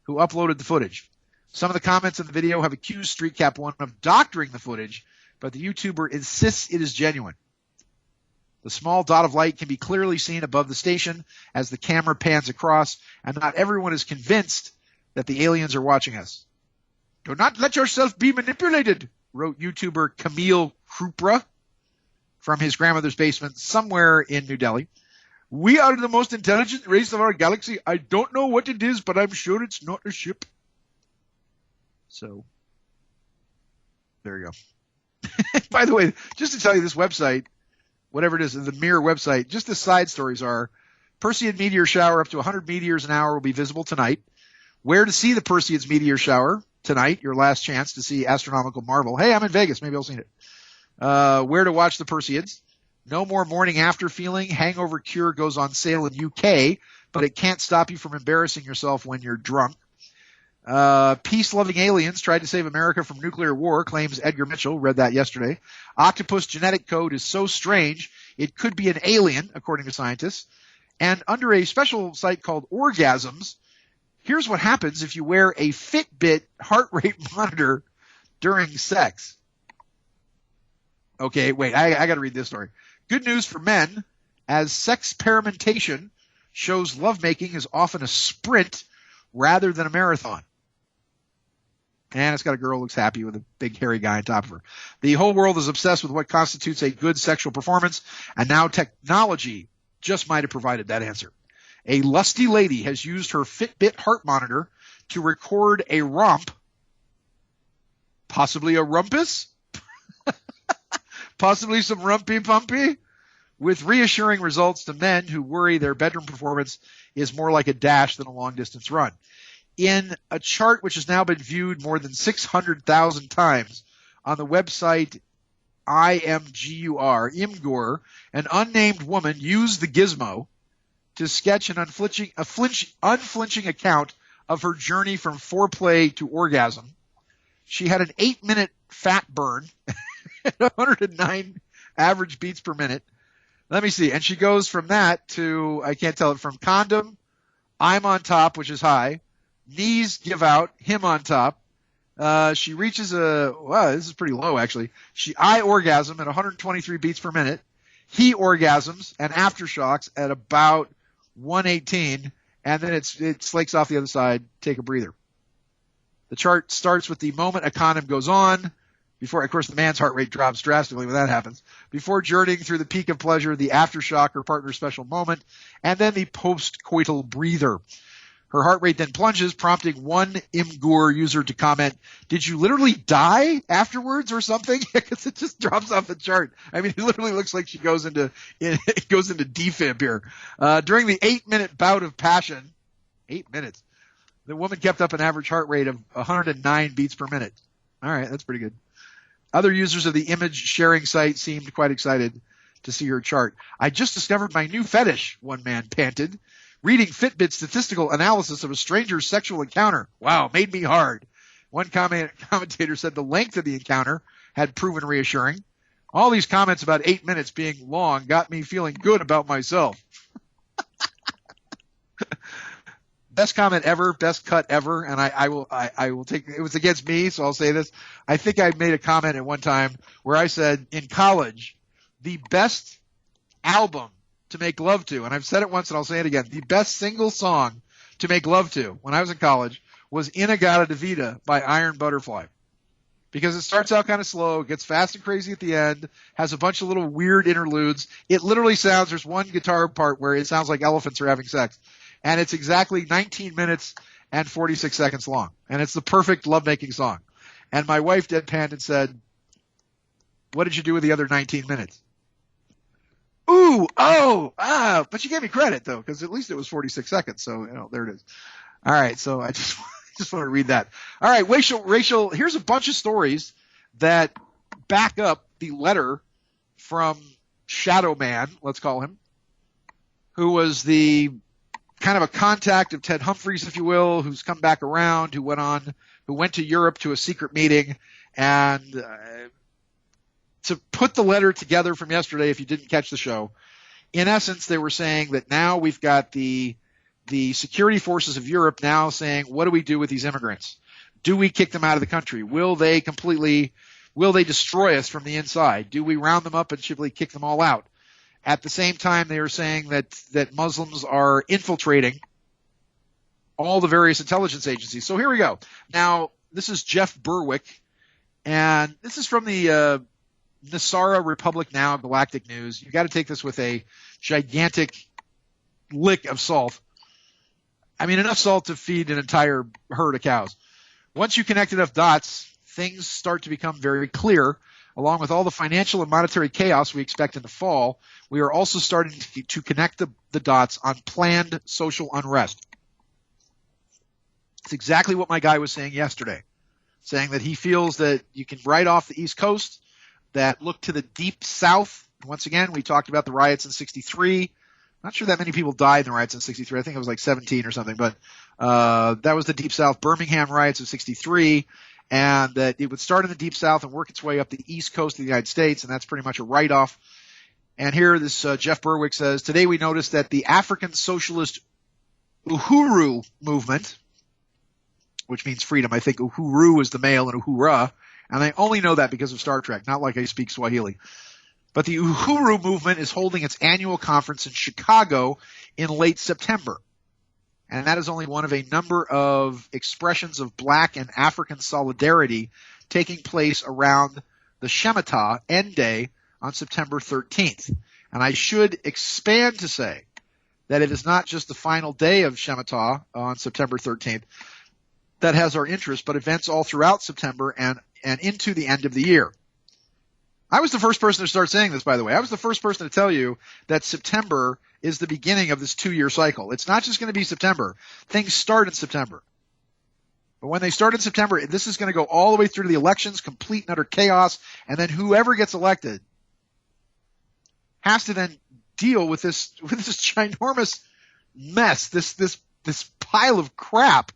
who uploaded the footage. Some of the comments in the video have accused StreetCap1 of doctoring the footage, but the YouTuber insists it is genuine. The small dot of light can be clearly seen above the station as the camera pans across, and not everyone is convinced that the aliens are watching us. Do not let yourself be manipulated, wrote YouTuber Camille Krupra from his grandmother's basement somewhere in New Delhi. We are the most intelligent race of our galaxy. I don't know what it is, but I'm sure it's not a ship. So, there you go. By the way, just to tell you, this website, whatever it is, the Mirror website, just the side stories are: Perseid meteor shower up to 100 meteors an hour will be visible tonight. Where to see the Perseid's meteor shower tonight, your last chance to see astronomical marvel. Hey, I'm in Vegas. Maybe I'll see it. Where to watch the Perseids. No more morning after feeling. Hangover cure goes on sale in UK, but it can't stop you from embarrassing yourself when you're drunk. Peace-loving aliens tried to save America from nuclear war, claims Edgar Mitchell. Read that yesterday. Octopus genetic code is so strange, it could be an alien, according to scientists. And under a special site called Orgasms, here's what happens if you wear a Fitbit heart rate monitor during sex. Okay, wait, I got to read this story. Good news for men, as sexperimentation shows lovemaking is often a sprint rather than a marathon. And it's got a girl who looks happy with a big hairy guy on top of her. The whole world is obsessed with what constitutes a good sexual performance, and now technology just might have provided that answer. A lusty lady has used her Fitbit heart monitor to record a romp, possibly a rumpus, possibly some rumpy-pumpy, with reassuring results to men who worry their bedroom performance is more like a dash than a long-distance run. In a chart which has now been viewed more than 600,000 times on the website IMGUR, an unnamed woman used the gizmo to sketch an unflinching account of her journey from foreplay to orgasm. She had an 8-minute fat burn at 109 average beats per minute. Let me see. And she goes from that to, I can't tell it, from condom, I'm on top, which is high, knees give out, him on top. She reaches wow, this is pretty low actually. I orgasm at 123 beats per minute. He orgasms and aftershocks at about 118, and then it slakes off the other side. Take a breather. The chart starts with the moment a condom goes on. Before, of course, the man's heart rate drops drastically when that happens. Before journeying through the peak of pleasure, the aftershock or partner's special moment, and then the post-coital breather. Her heart rate then plunges, prompting one Imgur user to comment, "Did you literally die afterwards or something?" Because it just drops off the chart. I mean, it literally looks like she goes into defib here. During the 8-minute bout of passion, 8 minutes, the woman kept up an average heart rate of 109 beats per minute. All right, that's pretty good. Other users of the image sharing site seemed quite excited to see her chart. "I just discovered my new fetish," one man panted. "Reading Fitbit's statistical analysis of a stranger's sexual encounter. Wow, made me hard." One commentator said the length of the encounter had proven reassuring. "All these comments about 8 minutes being long got me feeling good about myself." Best comment ever, best cut ever, and I will take it. Was against me, so I'll say this. I think I made a comment at one time where I said in college, the best album to make love to, and I've said it once and I'll say it again, the best single song to make love to when I was in college was In-A-Gadda-Da-Vida by Iron Butterfly. Because it starts out kind of slow, gets fast and crazy at the end, has a bunch of little weird interludes. It literally sounds, there's one guitar part where it sounds like elephants are having sex. And it's exactly 19 minutes and 46 seconds long. And it's the perfect lovemaking song. And my wife deadpanned and said, "What did you do with the other 19 minutes?" But you gave me credit though, because at least it was 46 seconds. So, there it is. All right. So I just want to read that. All right. Racial, here's a bunch of stories that back up the letter from Shadow Man, let's call him, who was the kind of a contact of Ted Humphreys, if you will, who's come back around, who went to Europe to a secret meeting, and to put the letter together from yesterday, if you didn't catch the show, in essence, they were saying that now we've got the security forces of Europe now saying, what do we do with these immigrants? Do we kick them out of the country? Will they destroy us from the inside? Do we round them up and simply kick them all out? At the same time, they were saying that Muslims are infiltrating all the various intelligence agencies. So here we go. Now, this is Jeff Berwick, and this is from the Nasara Republic Now Galactic News. You got to take this with a gigantic lick of salt. I mean, enough salt to feed an entire herd of cows. Once you connect enough dots, things start to become very clear. Along with all the financial and monetary chaos we expect in the fall, we are also starting to connect the dots on planned social unrest. It's exactly what my guy was saying yesterday, saying that he feels that you can write off the East Coast, that look to the deep South. Once again, we talked about the riots in 63. Not sure that many people died in the riots in 63. I think it was like 17 or something, but that was the Deep South Birmingham riots of 63. And that it would start in the Deep South and work its way up the East Coast of the United States, and that's pretty much a write-off. And here this Jeff Berwick says, today we noticed that the African Socialist Uhuru movement, which means freedom, I think Uhuru is the male and Uhura, and I only know that because of Star Trek, not like I speak Swahili. But the Uhuru movement is holding its annual conference in Chicago in late September. And that is only one of a number of expressions of Black and African solidarity taking place around the Shemitah end day on September 13th. And I should expand to say that it is not just the final day of Shemitah on September 13th that has our interest, but events all throughout September and into the end of the year. I was the first person to start saying this, by the way. I was the first person to tell you that September is the beginning of this 2-year cycle. It's not just going to be September. Things start in September. But when they start in September, this is going to go all the way through to the elections, complete and utter chaos, and then whoever gets elected has to then deal with this ginormous mess, this pile of crap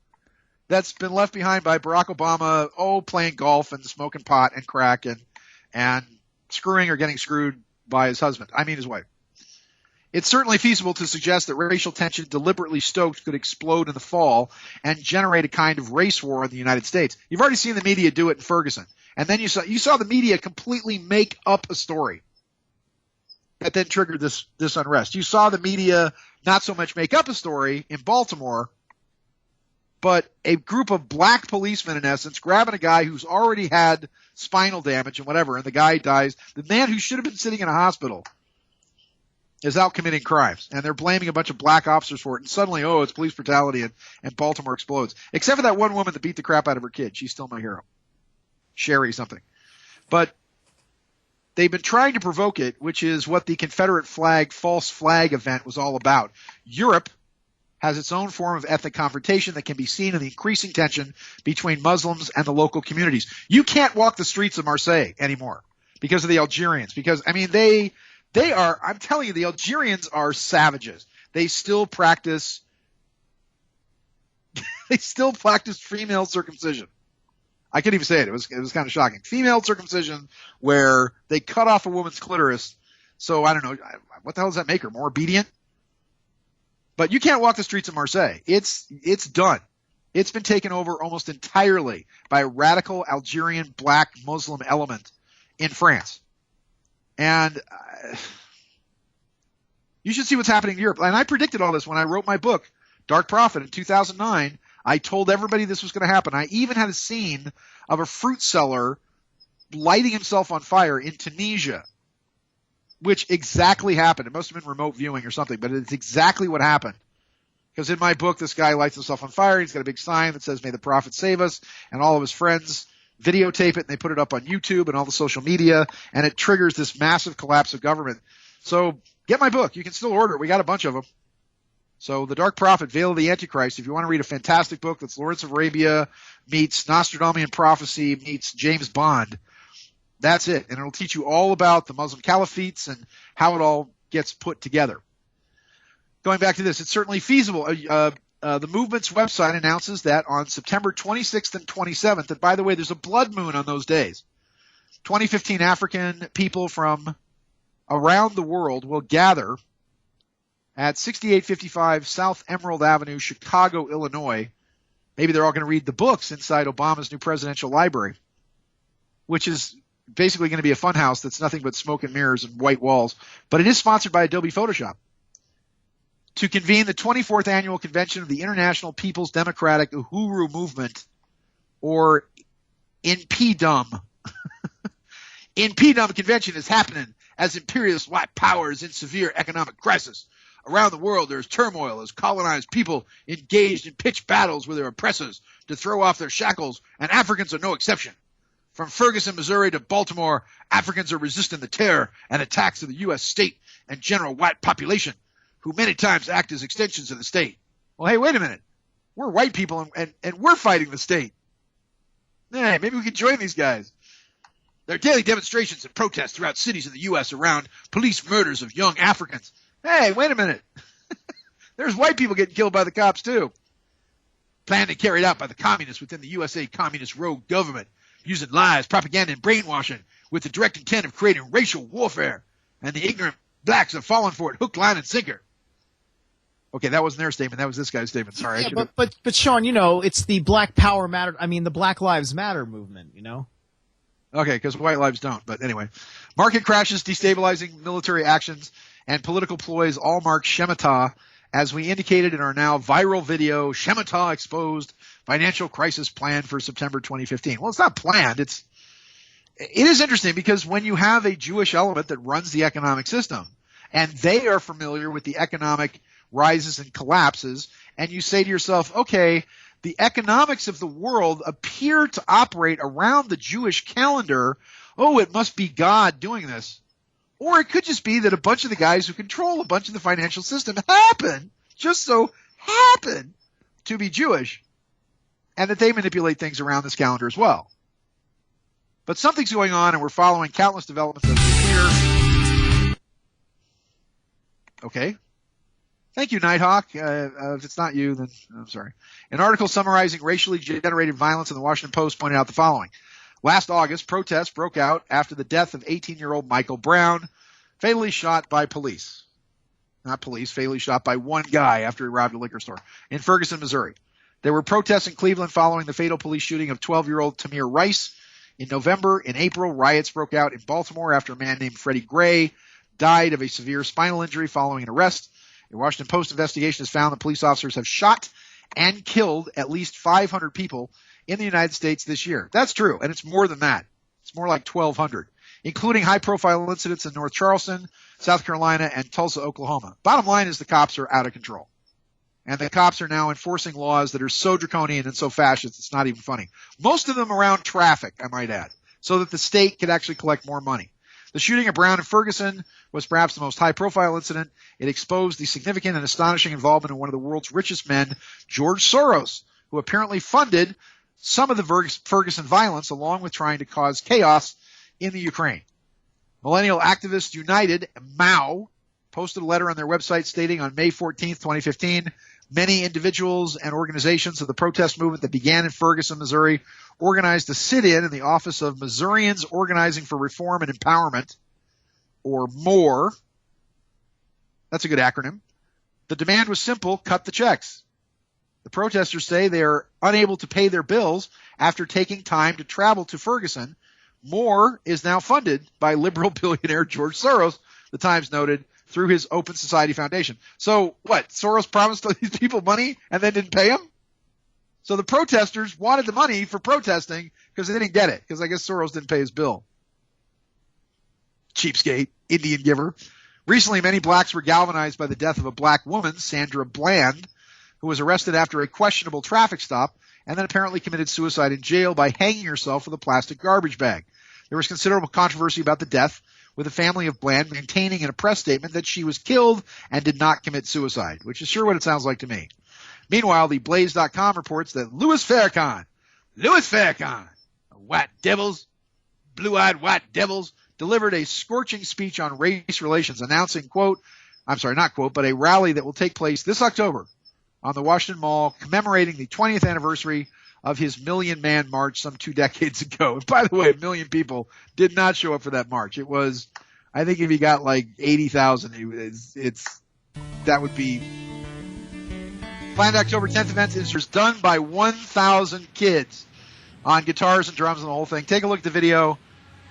that's been left behind by Barack Obama, playing golf and smoking pot and crack and screwing or getting screwed by his wife. It's certainly feasible to suggest that racial tension deliberately stoked could explode in the fall and generate a kind of race war in the United States. You've already seen the media do it in Ferguson. And then you saw the media completely make up a story that then triggered this unrest. You saw the media not so much make up a story in Baltimore, but a group of Black policemen, in essence, grabbing a guy who's already had spinal damage and whatever, and the guy dies. The man who should have been sitting in a hospital is out committing crimes, and they're blaming a bunch of Black officers for it, and suddenly, it's police brutality, and Baltimore explodes. Except for that one woman that beat the crap out of her kid. She's still my hero. Sherry something. But they've been trying to provoke it, which is what the Confederate false flag event was all about. Europe has its own form of ethnic confrontation that can be seen in the increasing tension between Muslims and the local communities. You can't walk the streets of Marseille anymore because of the Algerians. Because, they are, I'm telling you, the Algerians are savages. They still practice female circumcision. I couldn't even say it. It was kind of shocking. Female circumcision where they cut off a woman's clitoris. So I don't know. What the hell does that make her? More obedient? But you can't walk the streets of Marseille. It's done. It's been taken over almost entirely by a radical Algerian Black Muslim element in France. And you should see what's happening in Europe. And I predicted all this when I wrote my book, Dark Prophet, in 2009. I told everybody this was going to happen. I even had a scene of a fruit seller lighting himself on fire in Tunisia, which exactly happened. It must have been remote viewing or something, but it's exactly what happened. Because in my book, this guy lights himself on fire. He's got a big sign that says, "May the Prophet save us," and all of his friends videotape it, and they put it up on YouTube and all the social media, and it triggers this massive collapse of government. So get my book. You can still order it. We got a bunch of them. So The Dark Prophet, Veil of the Antichrist, if you want to read a fantastic book that's Lawrence of Arabia meets Nostradamus prophecy meets James Bond, that's it. And it'll teach you all about the Muslim caliphates and how it all gets put together. Going back to this, it's certainly feasible. The movement's website announces that on September 26th and 27th, and by the way, there's a blood moon on those days, 2015 African people from around the world will gather at 6855 South Emerald Avenue, Chicago, Illinois. Maybe they're all going to read the books inside Obama's new presidential library, which is basically going to be a funhouse that's nothing but smoke and mirrors and white walls. But it is sponsored by Adobe Photoshop to convene the 24th annual convention of the International People's Democratic Uhuru Movement, or INPDUM. INPDUM convention is happening as imperialist white power is in severe economic crisis. Around the world, there is turmoil as colonized people engaged in pitched battles with their oppressors to throw off their shackles, and Africans are no exception. From Ferguson, Missouri to Baltimore, Africans are resisting the terror and attacks of the U.S. state and general white population, who many times act as extensions of the state. Well, hey, wait a minute. We're white people, and we're fighting the state. Hey, maybe we could join these guys. There are daily demonstrations and protests throughout cities in the U.S. around police murders of young Africans. Hey, wait a minute. There's white people getting killed by the cops, too. Planned and carried out by the communists within the USA communist rogue government, using lies, propaganda, and brainwashing with the direct intent of creating racial warfare. And the ignorant blacks have fallen for it hook, line, and sinker. Okay, that wasn't their statement. That was this guy's statement. Sorry. Yeah, but Sean, it's the Black Power Matter. I mean, the Black Lives Matter movement, Okay, because white lives don't. But anyway, market crashes, destabilizing military actions, and political ploys all mark Shemitah, as we indicated in our now viral video, Shemitah Exposed, Financial Crisis Plan for September 2015. Well, it's not planned. It is interesting because when you have a Jewish element that runs the economic system, and they are familiar with the economic rises and collapses, and you say to yourself, okay, the economics of the world appear to operate around the Jewish calendar. Oh, it must be God doing this. Or it could just be that a bunch of the guys who control a bunch of the financial system happen to be Jewish, and that they manipulate things around this calendar as well. But something's going on, and we're following countless developments as we hear. Okay. Thank you, Nighthawk. If it's not you, then I'm sorry. An article summarizing racially generated violence in the Washington Post pointed out the following. Last August, protests broke out after the death of 18-year-old Michael Brown, fatally shot by police. Not police, fatally shot by one guy after he robbed a liquor store in Ferguson, Missouri. There were protests in Cleveland following the fatal police shooting of 12-year-old Tamir Rice. In November, in April, riots broke out in Baltimore after a man named Freddie Gray died of a severe spinal injury following an arrest. A Washington Post investigation has found that police officers have shot and killed at least 500 people in the United States this year. That's true, and it's more than that. It's more like 1,200, including high-profile incidents in North Charleston, South Carolina, and Tulsa, Oklahoma. Bottom line is the cops are out of control. And the cops are now enforcing laws that are so draconian and so fascist, it's not even funny. Most of them around traffic, I might add, so that the state could actually collect more money. The shooting of Brown and Ferguson was perhaps the most high-profile incident. It exposed the significant and astonishing involvement of one of the world's richest men, George Soros, who apparently funded some of the Ferguson violence along with trying to cause chaos in the Ukraine. Millennial Activists United, MAU, posted a letter on their website stating on May 14th, 2015, many individuals and organizations of the protest movement that began in Ferguson, Missouri, organized a sit-in in the Office of Missourians Organizing for Reform and Empowerment, or MORE. That's a good acronym. The demand was simple: cut the checks. The protesters say they are unable to pay their bills after taking time to travel to Ferguson. MORE is now funded by liberal billionaire George Soros, the Times noted, through his Open Society Foundation. So what? Soros promised these people money and then didn't pay them? So the protesters wanted the money for protesting because they didn't get it, because I guess Soros didn't pay his bill. Cheapskate, Indian giver. Recently, many blacks were galvanized by the death of a black woman, Sandra Bland, who was arrested after a questionable traffic stop and then apparently committed suicide in jail by hanging herself with a plastic garbage bag. There was considerable controversy about the death, with the family of Bland maintaining in a press statement that she was killed and did not commit suicide, which is sure what it sounds like to me. Meanwhile, the Blaze.com reports that Louis Farrakhan, white devils, blue-eyed white devils, delivered a scorching speech on race relations, announcing, a rally that will take place this October on the Washington Mall, commemorating the 20th anniversary of his Million Man March some 2 decades ago. And by the way, 1 million people did not show up for that march. It was, I think if he got like 80,000, that would be planned October 10th event is done by 1,000 kids on guitars and drums and the whole thing. Take a look at the video.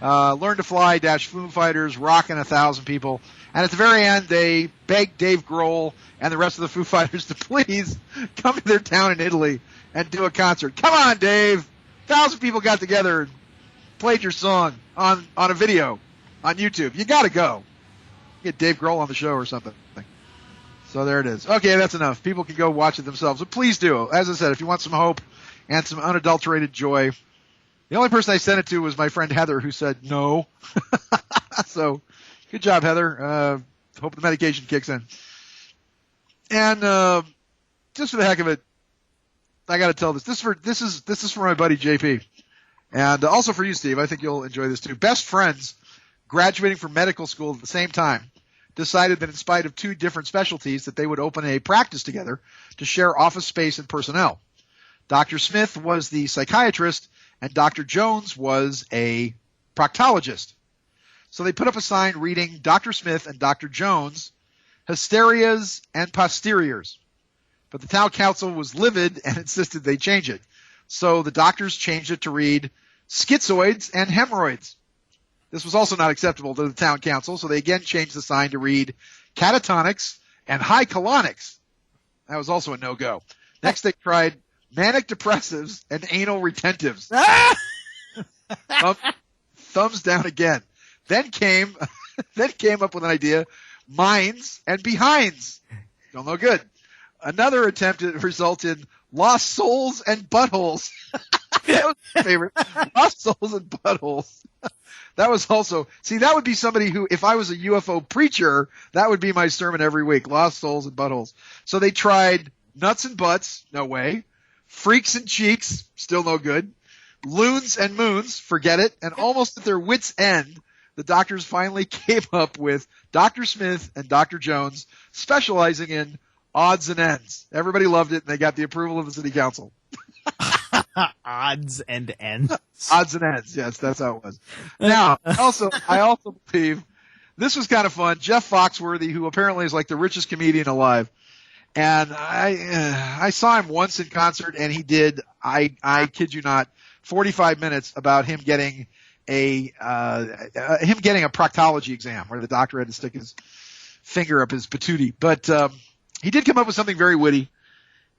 Learn to Fly - Foo Fighters rocking 1,000 people. And at the very end, they begged Dave Grohl and the rest of the Foo Fighters to please come to their town in Italy and do a concert. Come on, Dave. 1,000 people got together and played your song on a video on YouTube. You got to go. Get Dave Grohl on the show or something. So there it is. Okay, that's enough. People can go watch it themselves. But please do. As I said, if you want some hope and some unadulterated joy, the only person I sent it to was my friend Heather, who said no. So good job, Heather. Hope the medication kicks in. And just for the heck of it, I got to tell this. This is for my buddy JP, and also for you, Steve. I think you'll enjoy this too. Best friends graduating from medical school at the same time decided that in spite of 2 different specialties that they would open a practice together to share office space and personnel. Dr. Smith was the psychiatrist and Dr. Jones was a proctologist. So they put up a sign reading Dr. Smith and Dr. Jones, hysterias and posteriors. But the town council was livid and insisted they change it. So the doctors changed it to read schizoids and hemorrhoids. This was also not acceptable to the town council, so they again changed the sign to read catatonics and high colonics. That was also a no-go. Next they tried manic depressives and anal retentives. Thumbs down again. Then came up with an idea, minds and behinds. Still no good. Another attempt to result in lost souls and buttholes. That was my favorite. Lost souls and buttholes. That was also, see, that would be somebody who, if I was a UFO preacher, that would be my sermon every week. Lost souls and buttholes. So they tried nuts and butts. No way. Freaks and cheeks. Still no good. Loons and moons. Forget it. And almost at their wits' end, the doctors finally came up with Dr. Smith and Dr. Jones specializing in odds and ends. Everybody loved it, and they got the approval of the city council. Odds and ends. Odds and ends. Yes, that's how it was. Now, I also believe this was kind of fun. Jeff Foxworthy, who apparently is like the richest comedian alive, and I saw him once in concert, and he did. I kid you not, 45 minutes about him getting a proctology exam where the doctor had to stick his finger up his patootie. But he did come up with something very witty.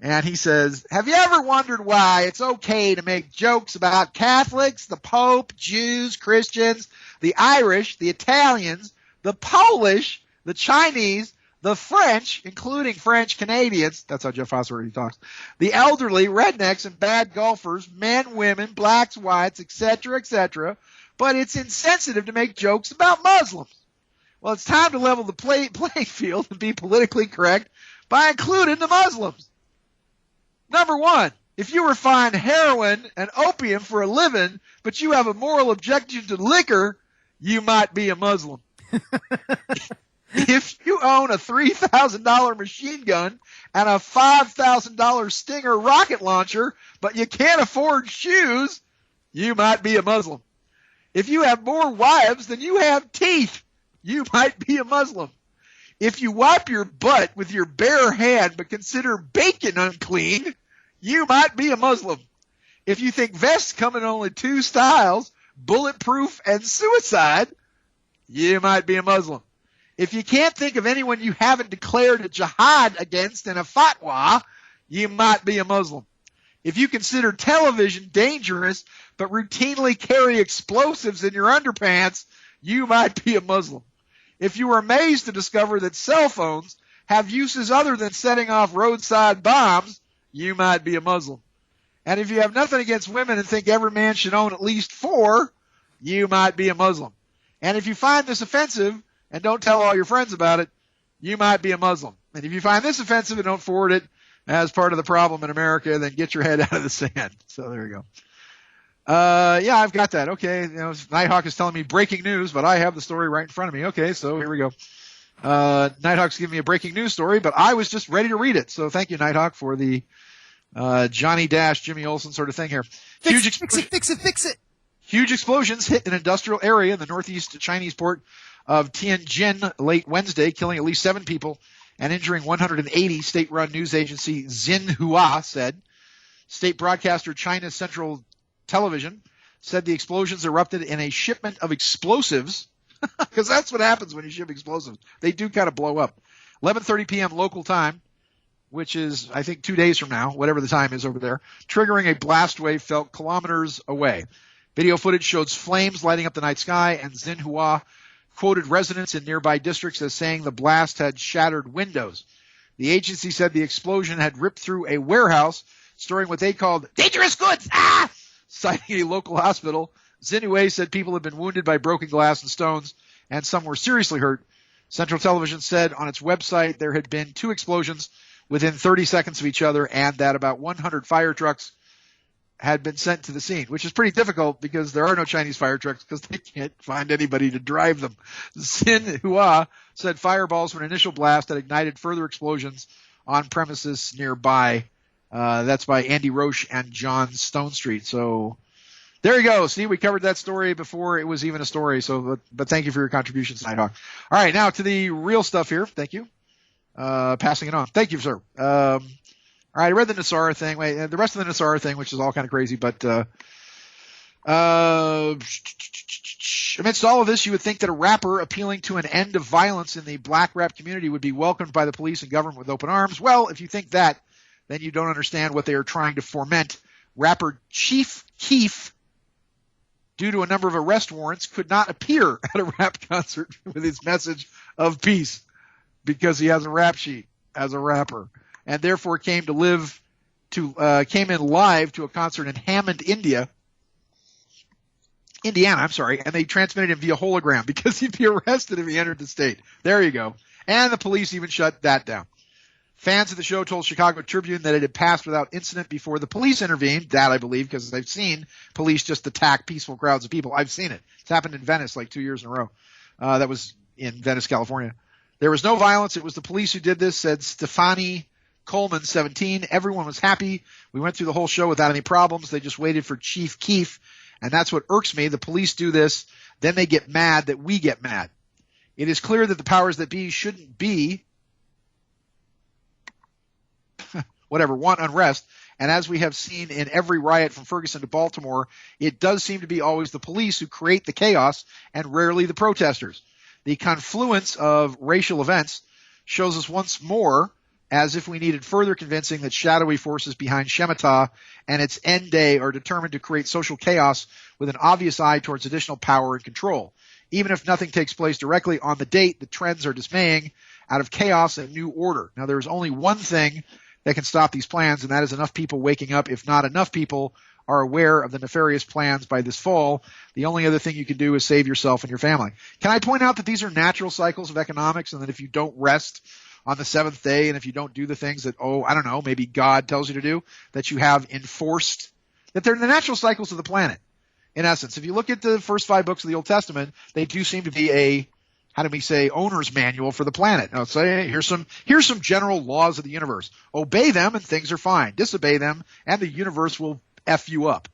And he says, have you ever wondered why it's okay to make jokes about Catholics, the Pope, Jews, Christians, the Irish, the Italians, the Polish, the Chinese, the French, including French Canadians, that's how Jeff Foxworthy talks, the elderly, rednecks, and bad golfers, men, women, blacks, whites, etc., but it's insensitive to make jokes about Muslims. Well, it's time to level the playing field and be politically correct by including the Muslims. Number one, if you refine heroin and opium for a living, but you have a moral objection to liquor, you might be a Muslim. If you own a $3,000 machine gun and a $5,000 Stinger rocket launcher, but you can't afford shoes, you might be a Muslim. If you have more wives than you have teeth, you might be a Muslim. If you wipe your butt with your bare hand but consider bacon unclean, you might be a Muslim. If you think vests come in only 2 styles, bulletproof and suicide, you might be a Muslim. If you can't think of anyone you haven't declared a jihad against in a fatwa, you might be a Muslim. If you consider television dangerous but routinely carry explosives in your underpants, you might be a Muslim. If you were amazed to discover that cell phones have uses other than setting off roadside bombs, you might be a Muslim. And if you have nothing against women and think every man should own at least 4, you might be a Muslim. And if you find this offensive and don't tell all your friends about it, you might be a Muslim. And if you find this offensive and don't forward it as part of the problem in America, then get your head out of the sand. So there you go. Yeah, I've got that. Okay. Nighthawk is telling me breaking news, but I have the story right in front of me. Okay. So here we go. Nighthawk's giving me a breaking news story, but I was just ready to read it. So thank you, Nighthawk, for the, Johnny Dash, Jimmy Olsen sort of thing here. Fix it. Huge explosions hit an industrial area in the northeast Chinese port of Tianjin late Wednesday, killing at least 7 people and injuring 180, state-run news agency Xinhua said. State broadcaster China Central Television said the explosions erupted in a shipment of explosives, because that's what happens when you ship explosives. They do kind of blow up. 11:30 p.m. local time, which is, I think, 2 days from now, whatever the time is over there, triggering a blast wave felt kilometers away. Video footage shows flames lighting up the night sky, and Xinhua quoted residents in nearby districts as saying the blast had shattered windows. The agency said the explosion had ripped through a warehouse storing what they called dangerous goods, citing a local hospital. Xinhua said people had been wounded by broken glass and stones, and some were seriously hurt. Central Television said on its website there had been 2 explosions within 30 seconds of each other, and that about 100 fire trucks had been sent to the scene, which is pretty difficult because there are no Chinese fire trucks because they can't find anybody to drive them. Xinhua said fireballs from an initial blast had ignited further explosions on premises nearby. That's by Andy Roche and John Stone Street. So there you go. See, we covered that story before it was even a story. So, but thank you for your contributions, Nighthawk. All right, now to the real stuff here. Thank you. Passing it on. Thank you, sir. All right, I read the Nassara thing. Wait, the rest of the Nassara thing, which is all kind of crazy, but amidst all of this, you would think that a rapper appealing to an end of violence in the black rap community would be welcomed by the police and government with open arms. Well, if you think that, then you don't understand what they are trying to foment. Rapper Chief Keef, due to a number of arrest warrants, could not appear at a rap concert with his message of peace because he has a rap sheet as a rapper, and therefore came in live to a concert in Hammond, Indiana, and they transmitted him via hologram because he'd be arrested if he entered the state. There you go. And the police even shut that down. Fans of the show told Chicago Tribune that it had passed without incident before the police intervened. That I believe, because I've seen police just attack peaceful crowds of people. I've seen it. It's happened in Venice like 2 years in a row. That was in Venice, California. There was no violence. It was the police who did this, said Stefani Coleman, 17. Everyone was happy. We went through the whole show without any problems. They just waited for Chief Keef, and that's what irks me. The police do this, then they get mad that we get mad. It is clear that the powers that be shouldn't be want unrest, and as we have seen in every riot from Ferguson to Baltimore, it does seem to be always the police who create the chaos and rarely the protesters. The confluence of racial events shows us once more as if we needed further convincing that shadowy forces behind Shemitah and its end day are determined to create social chaos with an obvious eye towards additional power and control. Even if nothing takes place directly on the date, the trends are dismaying. Out of chaos and new order. Now, there is only one thing that can stop these plans, and that is enough people waking up. If not enough people are aware of the nefarious plans by this fall, the only other thing you can do is save yourself and your family. Can I point out that these are natural cycles of economics, and that if you don't rest on the seventh day, and if you don't do the things that, maybe God tells you to do, that you have enforced, that they're the natural cycles of the planet. In essence, if you look at the first 5 books of the Old Testament, they do seem to be a, owner's manual for the planet. Now, say, here's some general laws of the universe. Obey them and things are fine. Disobey them and the universe will F you up.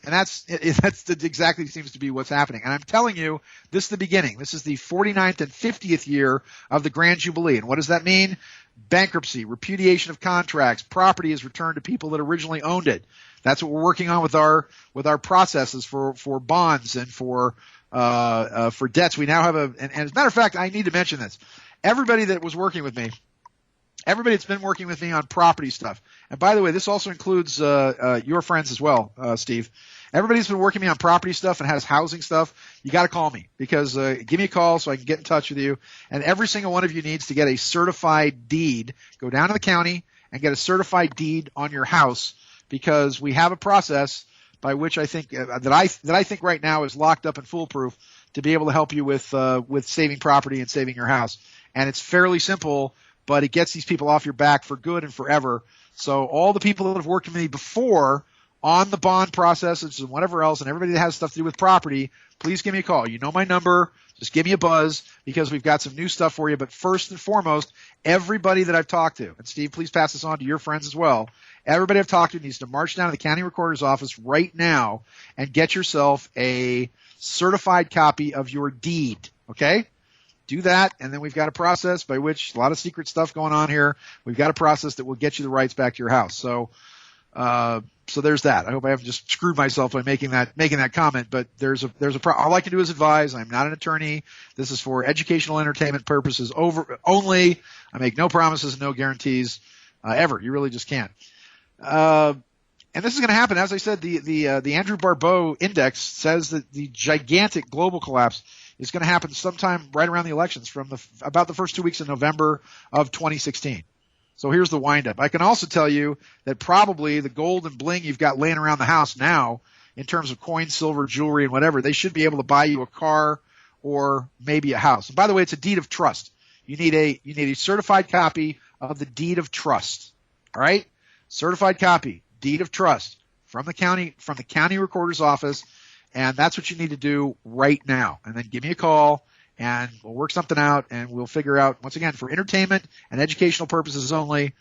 And that's exactly seems to be what's happening. And I'm telling you, this is the beginning. This is the 49th and 50th year of the Grand Jubilee. And what does that mean? Bankruptcy, repudiation of contracts, property is returned to people that originally owned it. That's what we're working on with our processes for bonds and for debts. We now have and as a matter of fact, I need to mention this. Everybody that was working with me, everybody that's been working with me on property stuff, and by the way, this also includes your friends as well, Steve. Everybody's been working with me on property stuff and has housing stuff. You got to call me because give me a call so I can get in touch with you. And every single one of you needs to get a certified deed. Go down to the county and get a certified deed on your house because we have a process by which I think that I think right now is locked up and foolproof to be able to help you with saving property and saving your house. And it's fairly simple, but it gets these people off your back for good and forever. So all the people that have worked with me before on the bond processes and whatever else, and everybody that has stuff to do with property, please give me a call. You know my number. Just give me a buzz because we've got some new stuff for you. But first and foremost, everybody that I've talked to, and Steve, please pass this on to your friends as well. Everybody I've talked to needs to march down to the county recorder's office right now and get yourself a certified copy of your deed. Okay? Do that, and then we've got a process by which a lot of secret stuff going on here. We've got a process that will get you the rights back to your house. So there's that. I hope I haven't just screwed myself by making that comment, but all I can do is advise. I'm not an attorney. This is for educational entertainment purposes only. I make no promises and no guarantees, ever. You really just can't. And this is going to happen. As I said, the Andrew Barbeau index says that the gigantic global collapse is going to happen sometime right around the elections from about the first 2 weeks of November of 2016. So here's the windup. I can also tell you that probably the gold and bling you've got laying around the house now in terms of coins, silver, jewelry, and whatever, they should be able to buy you a car or maybe a house. And by the way, it's a deed of trust. You need a certified copy of the deed of trust. All right? Certified copy, deed of trust from the county recorder's office, and that's what you need to do right now. And then give me a call and we'll work something out, and we'll figure out, once again, for entertainment and educational purposes only.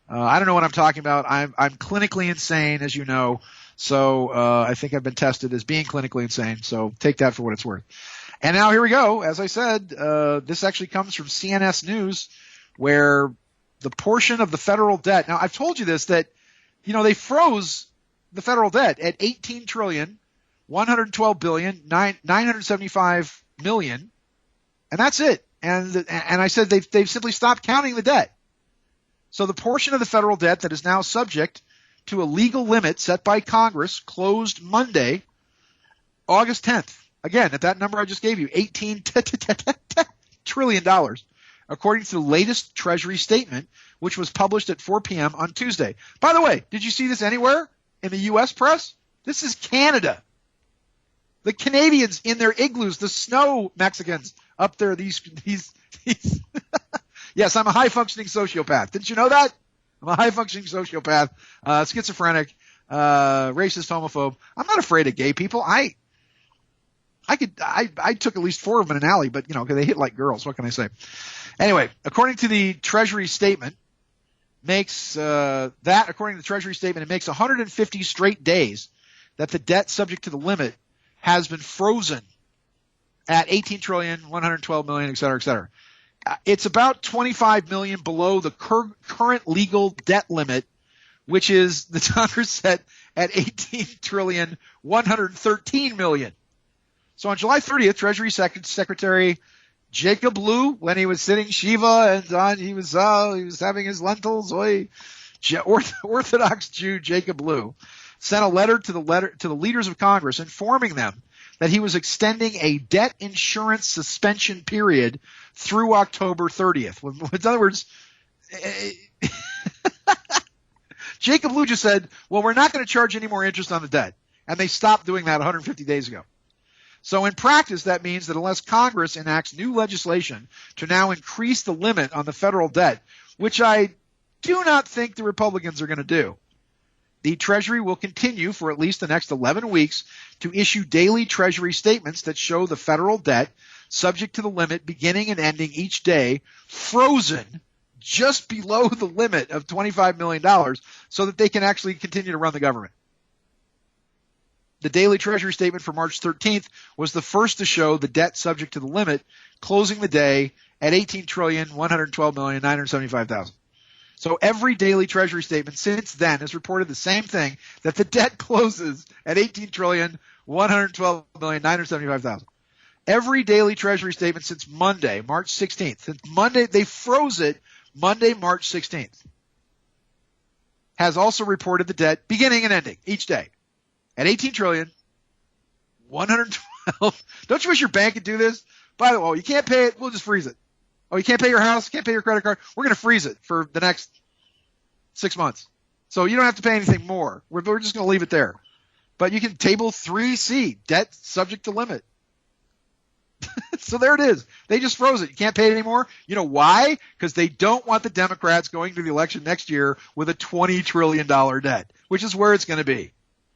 I don't know what I'm talking about. I'm clinically insane, as you know, so I think I've been tested as being clinically insane, so take that for what it's worth. And now here we go. As I said, this actually comes from CNS News, where the portion of the federal debt – now, I've told you this, that they froze the federal debt at $18,112,975 million. And that's it. And I said they've simply stopped counting the debt. So the portion of the federal debt that is now subject to a legal limit set by Congress closed Monday, August 10th. Again, at that number I just gave you, $18 trillion, according to the latest Treasury statement, which was published at 4 p.m. on Tuesday. By the way, did you see this anywhere in the U.S. press? This is Canada. The Canadians in their igloos, the snow Mexicans up there, these yes, I'm a high-functioning sociopath. Didn't you know that? I'm a high-functioning sociopath, schizophrenic, racist, homophobe. I'm not afraid of gay people. I took at least 4 of them in an alley, but, they hit like girls. What can I say? Anyway, according to the Treasury statement, it makes 150 straight days that the debt subject to the limit has been frozen at $18,112,000,000, et cetera, et cetera. It's about $25 million below the current legal debt limit, which is the Congress set at $18,113,000,000. So on July 30th, Treasury Secretary Jacob Lew, when he was sitting Shiva and he was having his lentils, Orthodox Jew Jacob Lew sent a letter to the leaders of Congress informing them that he was extending a debt insurance suspension period through October 30th. In other words, Jacob Lew just said, well, we're not going to charge any more interest on the debt. And they stopped doing that 150 days ago. So in practice, that means that unless Congress enacts new legislation to now increase the limit on the federal debt, which I do not think the Republicans are going to do, the Treasury will continue for at least the next 11 weeks to issue daily Treasury statements that show the federal debt subject to the limit beginning and ending each day frozen just below the limit of $25 million so that they can actually continue to run the government. The daily Treasury statement for March 13th was the first to show the debt subject to the limit, closing the day at $18,112,975,000. So every daily Treasury statement since then has reported the same thing, that the debt closes at $18,112,975,000. Every daily Treasury statement since Monday, March 16th. Since Monday, they froze it Monday, March 16th. Has also reported the debt beginning and ending each day at $18,112,000. Don't you wish your bank could do this? By the way, you can't pay it, we'll just freeze it. Oh, you can't pay your house, can't pay your credit card. We're going to freeze it for the next 6 months. So you don't have to pay anything more. We're just going to leave it there. But you can table 3C, debt subject to limit. So there it is. They just froze it. You can't pay it anymore. You know why? Because they don't want the Democrats going to the election next year with a $20 trillion debt, which is where it's going to be,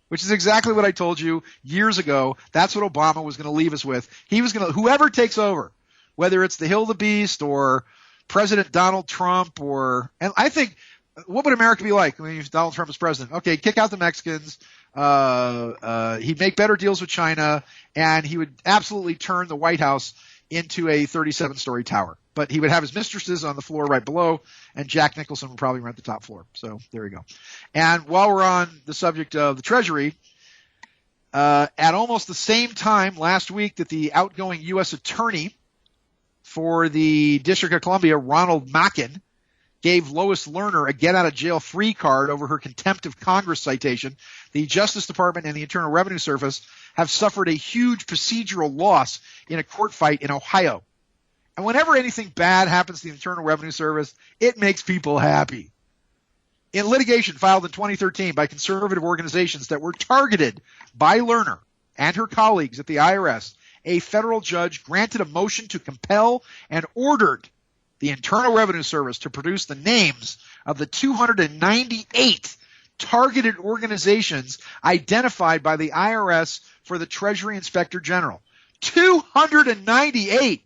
which is exactly what I told you years ago. That's what Obama was going to leave us with. He was going to, whoever takes over, whether it's the Hill of the Beast or President Donald Trump and I think, what would America be like when Donald Trump is president? Okay, kick out the Mexicans. He'd make better deals with China, and he would absolutely turn the White House into a 37-story tower. But he would have his mistresses on the floor right below, and Jack Nicholson would probably rent the top floor. So there you go. And while we're on the subject of the Treasury, at almost the same time last week that the outgoing U.S. attorney for the District of Columbia, Ronald Mackin, gave Lois Lerner a get-out-of-jail-free card over her contempt of Congress citation, the Justice Department and the Internal Revenue Service have suffered a huge procedural loss in a court fight in Ohio. And whenever anything bad happens to the Internal Revenue Service, it makes people happy. In litigation filed in 2013 by conservative organizations that were targeted by Lerner and her colleagues at the IRS, a federal judge granted a motion to compel and ordered the Internal Revenue Service to produce the names of the 298 targeted organizations identified by the IRS for the Treasury Inspector General. 298!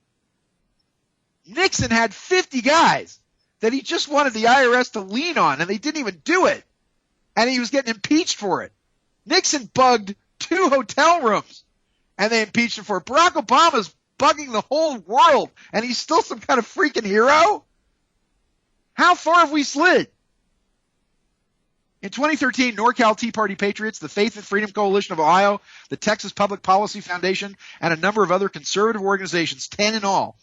Nixon had 50 guys that he just wanted the IRS to lean on, and they didn't even do it. And he was getting impeached for it. Nixon bugged 2 hotel rooms, and they impeached him for it. Barack Obama's bugging the whole world, and he's still some kind of freaking hero? How far have we slid? In 2013, NorCal Tea Party Patriots, the Faith and Freedom Coalition of Ohio, the Texas Public Policy Foundation, and a number of other conservative organizations, 10 in all,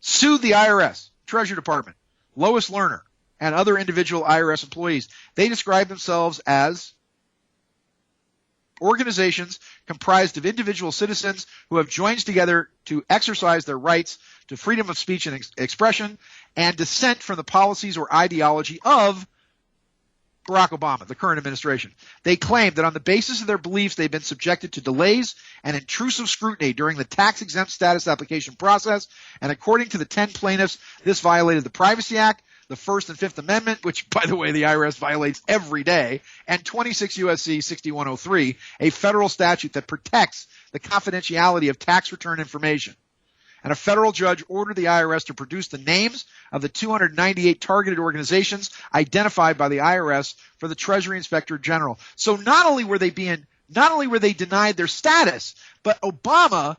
sued the IRS, Treasury Department, Lois Lerner, and other individual IRS employees. They describe themselves as organizations comprised of individual citizens who have joined together to exercise their rights to freedom of speech and expression and dissent from the policies or ideology of Barack Obama, the current administration. They claim that on the basis of their beliefs, they've been subjected to delays and intrusive scrutiny during the tax-exempt status application process, and according to the 10 plaintiffs, this violated the Privacy Act, the First and Fifth Amendment, which, by the way, the IRS violates every day, and 26 U.S.C. 6103, a federal statute that protects the confidentiality of tax return information. And a federal judge ordered the IRS to produce the names of the 298 targeted organizations identified by the IRS for the Treasury Inspector General. So not only were they denied their status, but Obama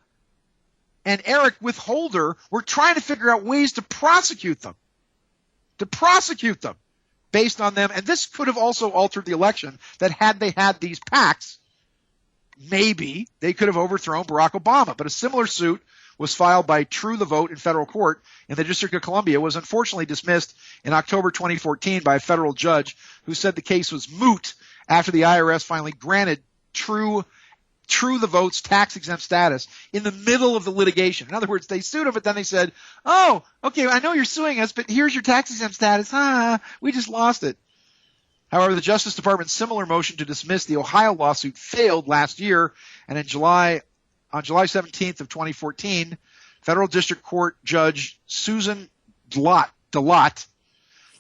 and Eric Withholder were trying to figure out ways to prosecute them. Based on them. And this could have also altered the election, that had they had these PACs, maybe they could have overthrown Barack Obama. But a similar suit was filed by True the Vote in federal court in the District of Columbia, was unfortunately dismissed in October 2014 by a federal judge who said the case was moot after the IRS finally granted True the Vote's tax-exempt status in the middle of the litigation. In other words, they sued him, but then they said, oh, okay, I know you're suing us, but here's your tax-exempt status. We just lost it. However, the Justice Department's similar motion to dismiss the Ohio lawsuit failed last year, and on July 17th of 2014, Federal District Court Judge Susan DeLotte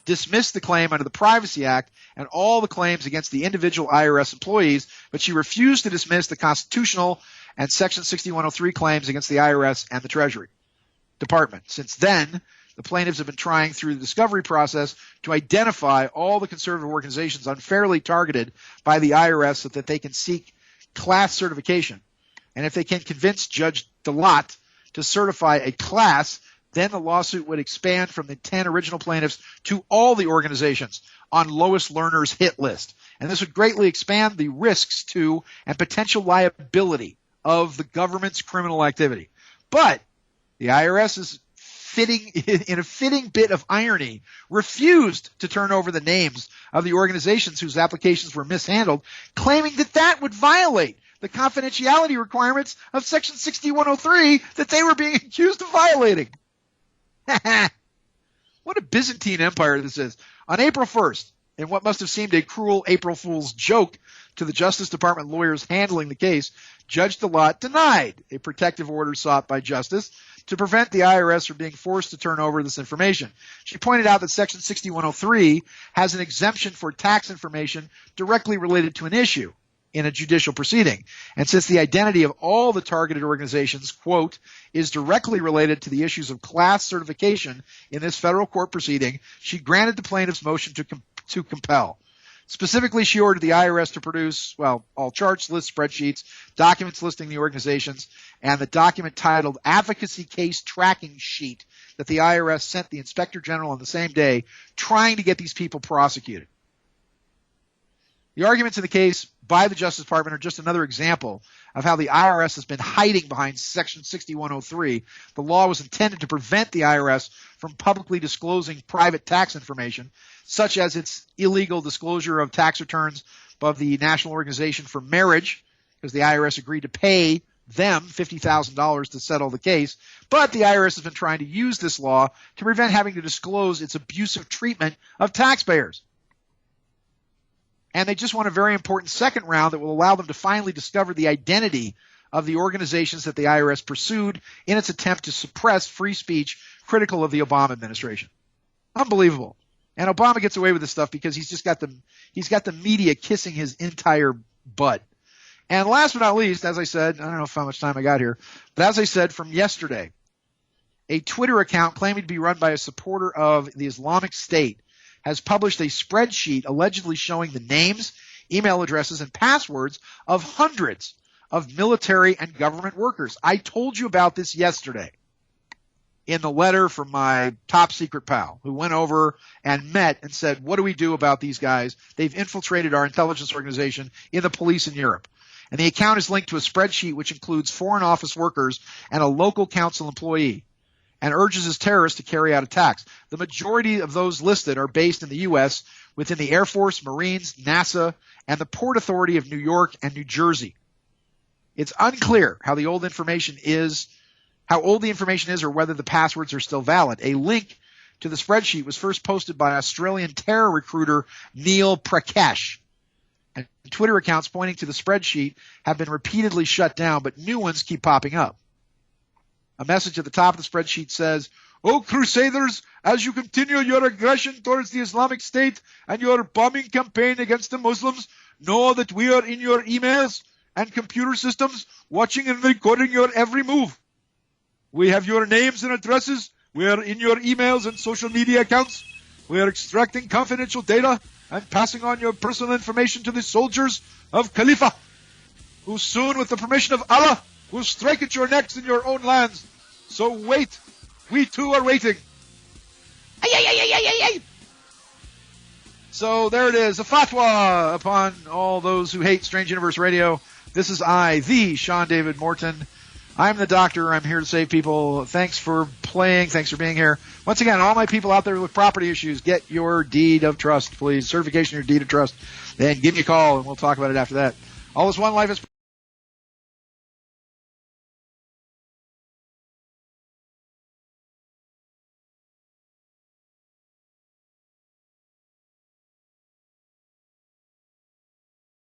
dismissed the claim under the Privacy Act and all the claims against the individual IRS employees, but she refused to dismiss the constitutional and Section 6103 claims against the IRS and the Treasury Department. Since then, the plaintiffs have been trying through the discovery process to identify all the conservative organizations unfairly targeted by the IRS so that they can seek class certification. And if they can convince Judge DeLotte to certify a class, then the lawsuit would expand from the 10 original plaintiffs to all the organizations on Lois Lerner's hit list. And this would greatly expand the risks to and potential liability of the government's criminal activity. But the IRS is in a fitting bit of irony, refused to turn over the names of the organizations whose applications were mishandled, claiming that that would violate the confidentiality requirements of Section 6103 that they were being accused of violating. What a Byzantine empire this is. On April 1st, in what must have seemed a cruel April Fool's joke to the Justice Department lawyers handling the case, Judge DeLotte denied a protective order sought by Justice to prevent the IRS from being forced to turn over this information. She pointed out that Section 6103 has an exemption for tax information directly related to an issue in a judicial proceeding. And since the identity of all the targeted organizations, quote, is directly related to the issues of class certification in this federal court proceeding, she granted the plaintiff's motion to compel. Specifically, she ordered the IRS to produce, well, all charts, lists, spreadsheets, documents listing the organizations, and the document titled Advocacy Case Tracking Sheet that the IRS sent the Inspector General on the same day, trying to get these people prosecuted. The arguments in the case by the Justice Department are just another example of how the IRS has been hiding behind Section 6103. The law was intended to prevent the IRS from publicly disclosing private tax information, such as its illegal disclosure of tax returns of the National Organization for Marriage, because the IRS agreed to pay them $50,000 to settle the case. But the IRS has been trying to use this law to prevent having to disclose its abusive treatment of taxpayers. And they just won a very important second round that will allow them to finally discover the identity of the organizations that the IRS pursued in its attempt to suppress free speech critical of the Obama administration. Unbelievable. And Obama gets away with this stuff because he's got the media kissing his entire butt. And last but not least, as I said, I don't know how much time I got here, but as I said from yesterday, a Twitter account claiming to be run by a supporter of the Islamic State has published a spreadsheet allegedly showing the names, email addresses, and passwords of hundreds of military and government workers. I told you about this yesterday in the letter from my top secret pal who went over and met and said, what do we do about these guys? They've infiltrated our intelligence organization in the police in Europe. And the account is linked to a spreadsheet which includes Foreign Office workers and a local council employee, and urges its terrorists to carry out attacks. The majority of those listed are based in the U.S. within the Air Force, Marines, NASA, and the Port Authority of New York and New Jersey. It's unclear how old the information is or whether the passwords are still valid. A link to the spreadsheet was first posted by Australian terror recruiter Neil Prakash. And Twitter accounts pointing to the spreadsheet have been repeatedly shut down, but new ones keep popping up. A message at the top of the spreadsheet says, "Oh, Crusaders, as you continue your aggression towards the Islamic State and your bombing campaign against the Muslims, know that we are in your emails and computer systems watching and recording your every move. We have your names and addresses. We are in your emails and social media accounts. We are extracting confidential data and passing on your personal information to the soldiers of Khalifa, who soon, with the permission of Allah, will strike at your necks in your own lands. So wait. We too are waiting." So there it is, a fatwa upon all those who hate Strange Universe Radio. This is I, the Sean David Morton. I'm the doctor. I'm here to save people. Thanks for playing. Thanks for being here. Once again, all my people out there with property issues, get your deed of trust, please. Certification of your deed of trust. Then give me a call, and we'll talk about it after that. All is one life is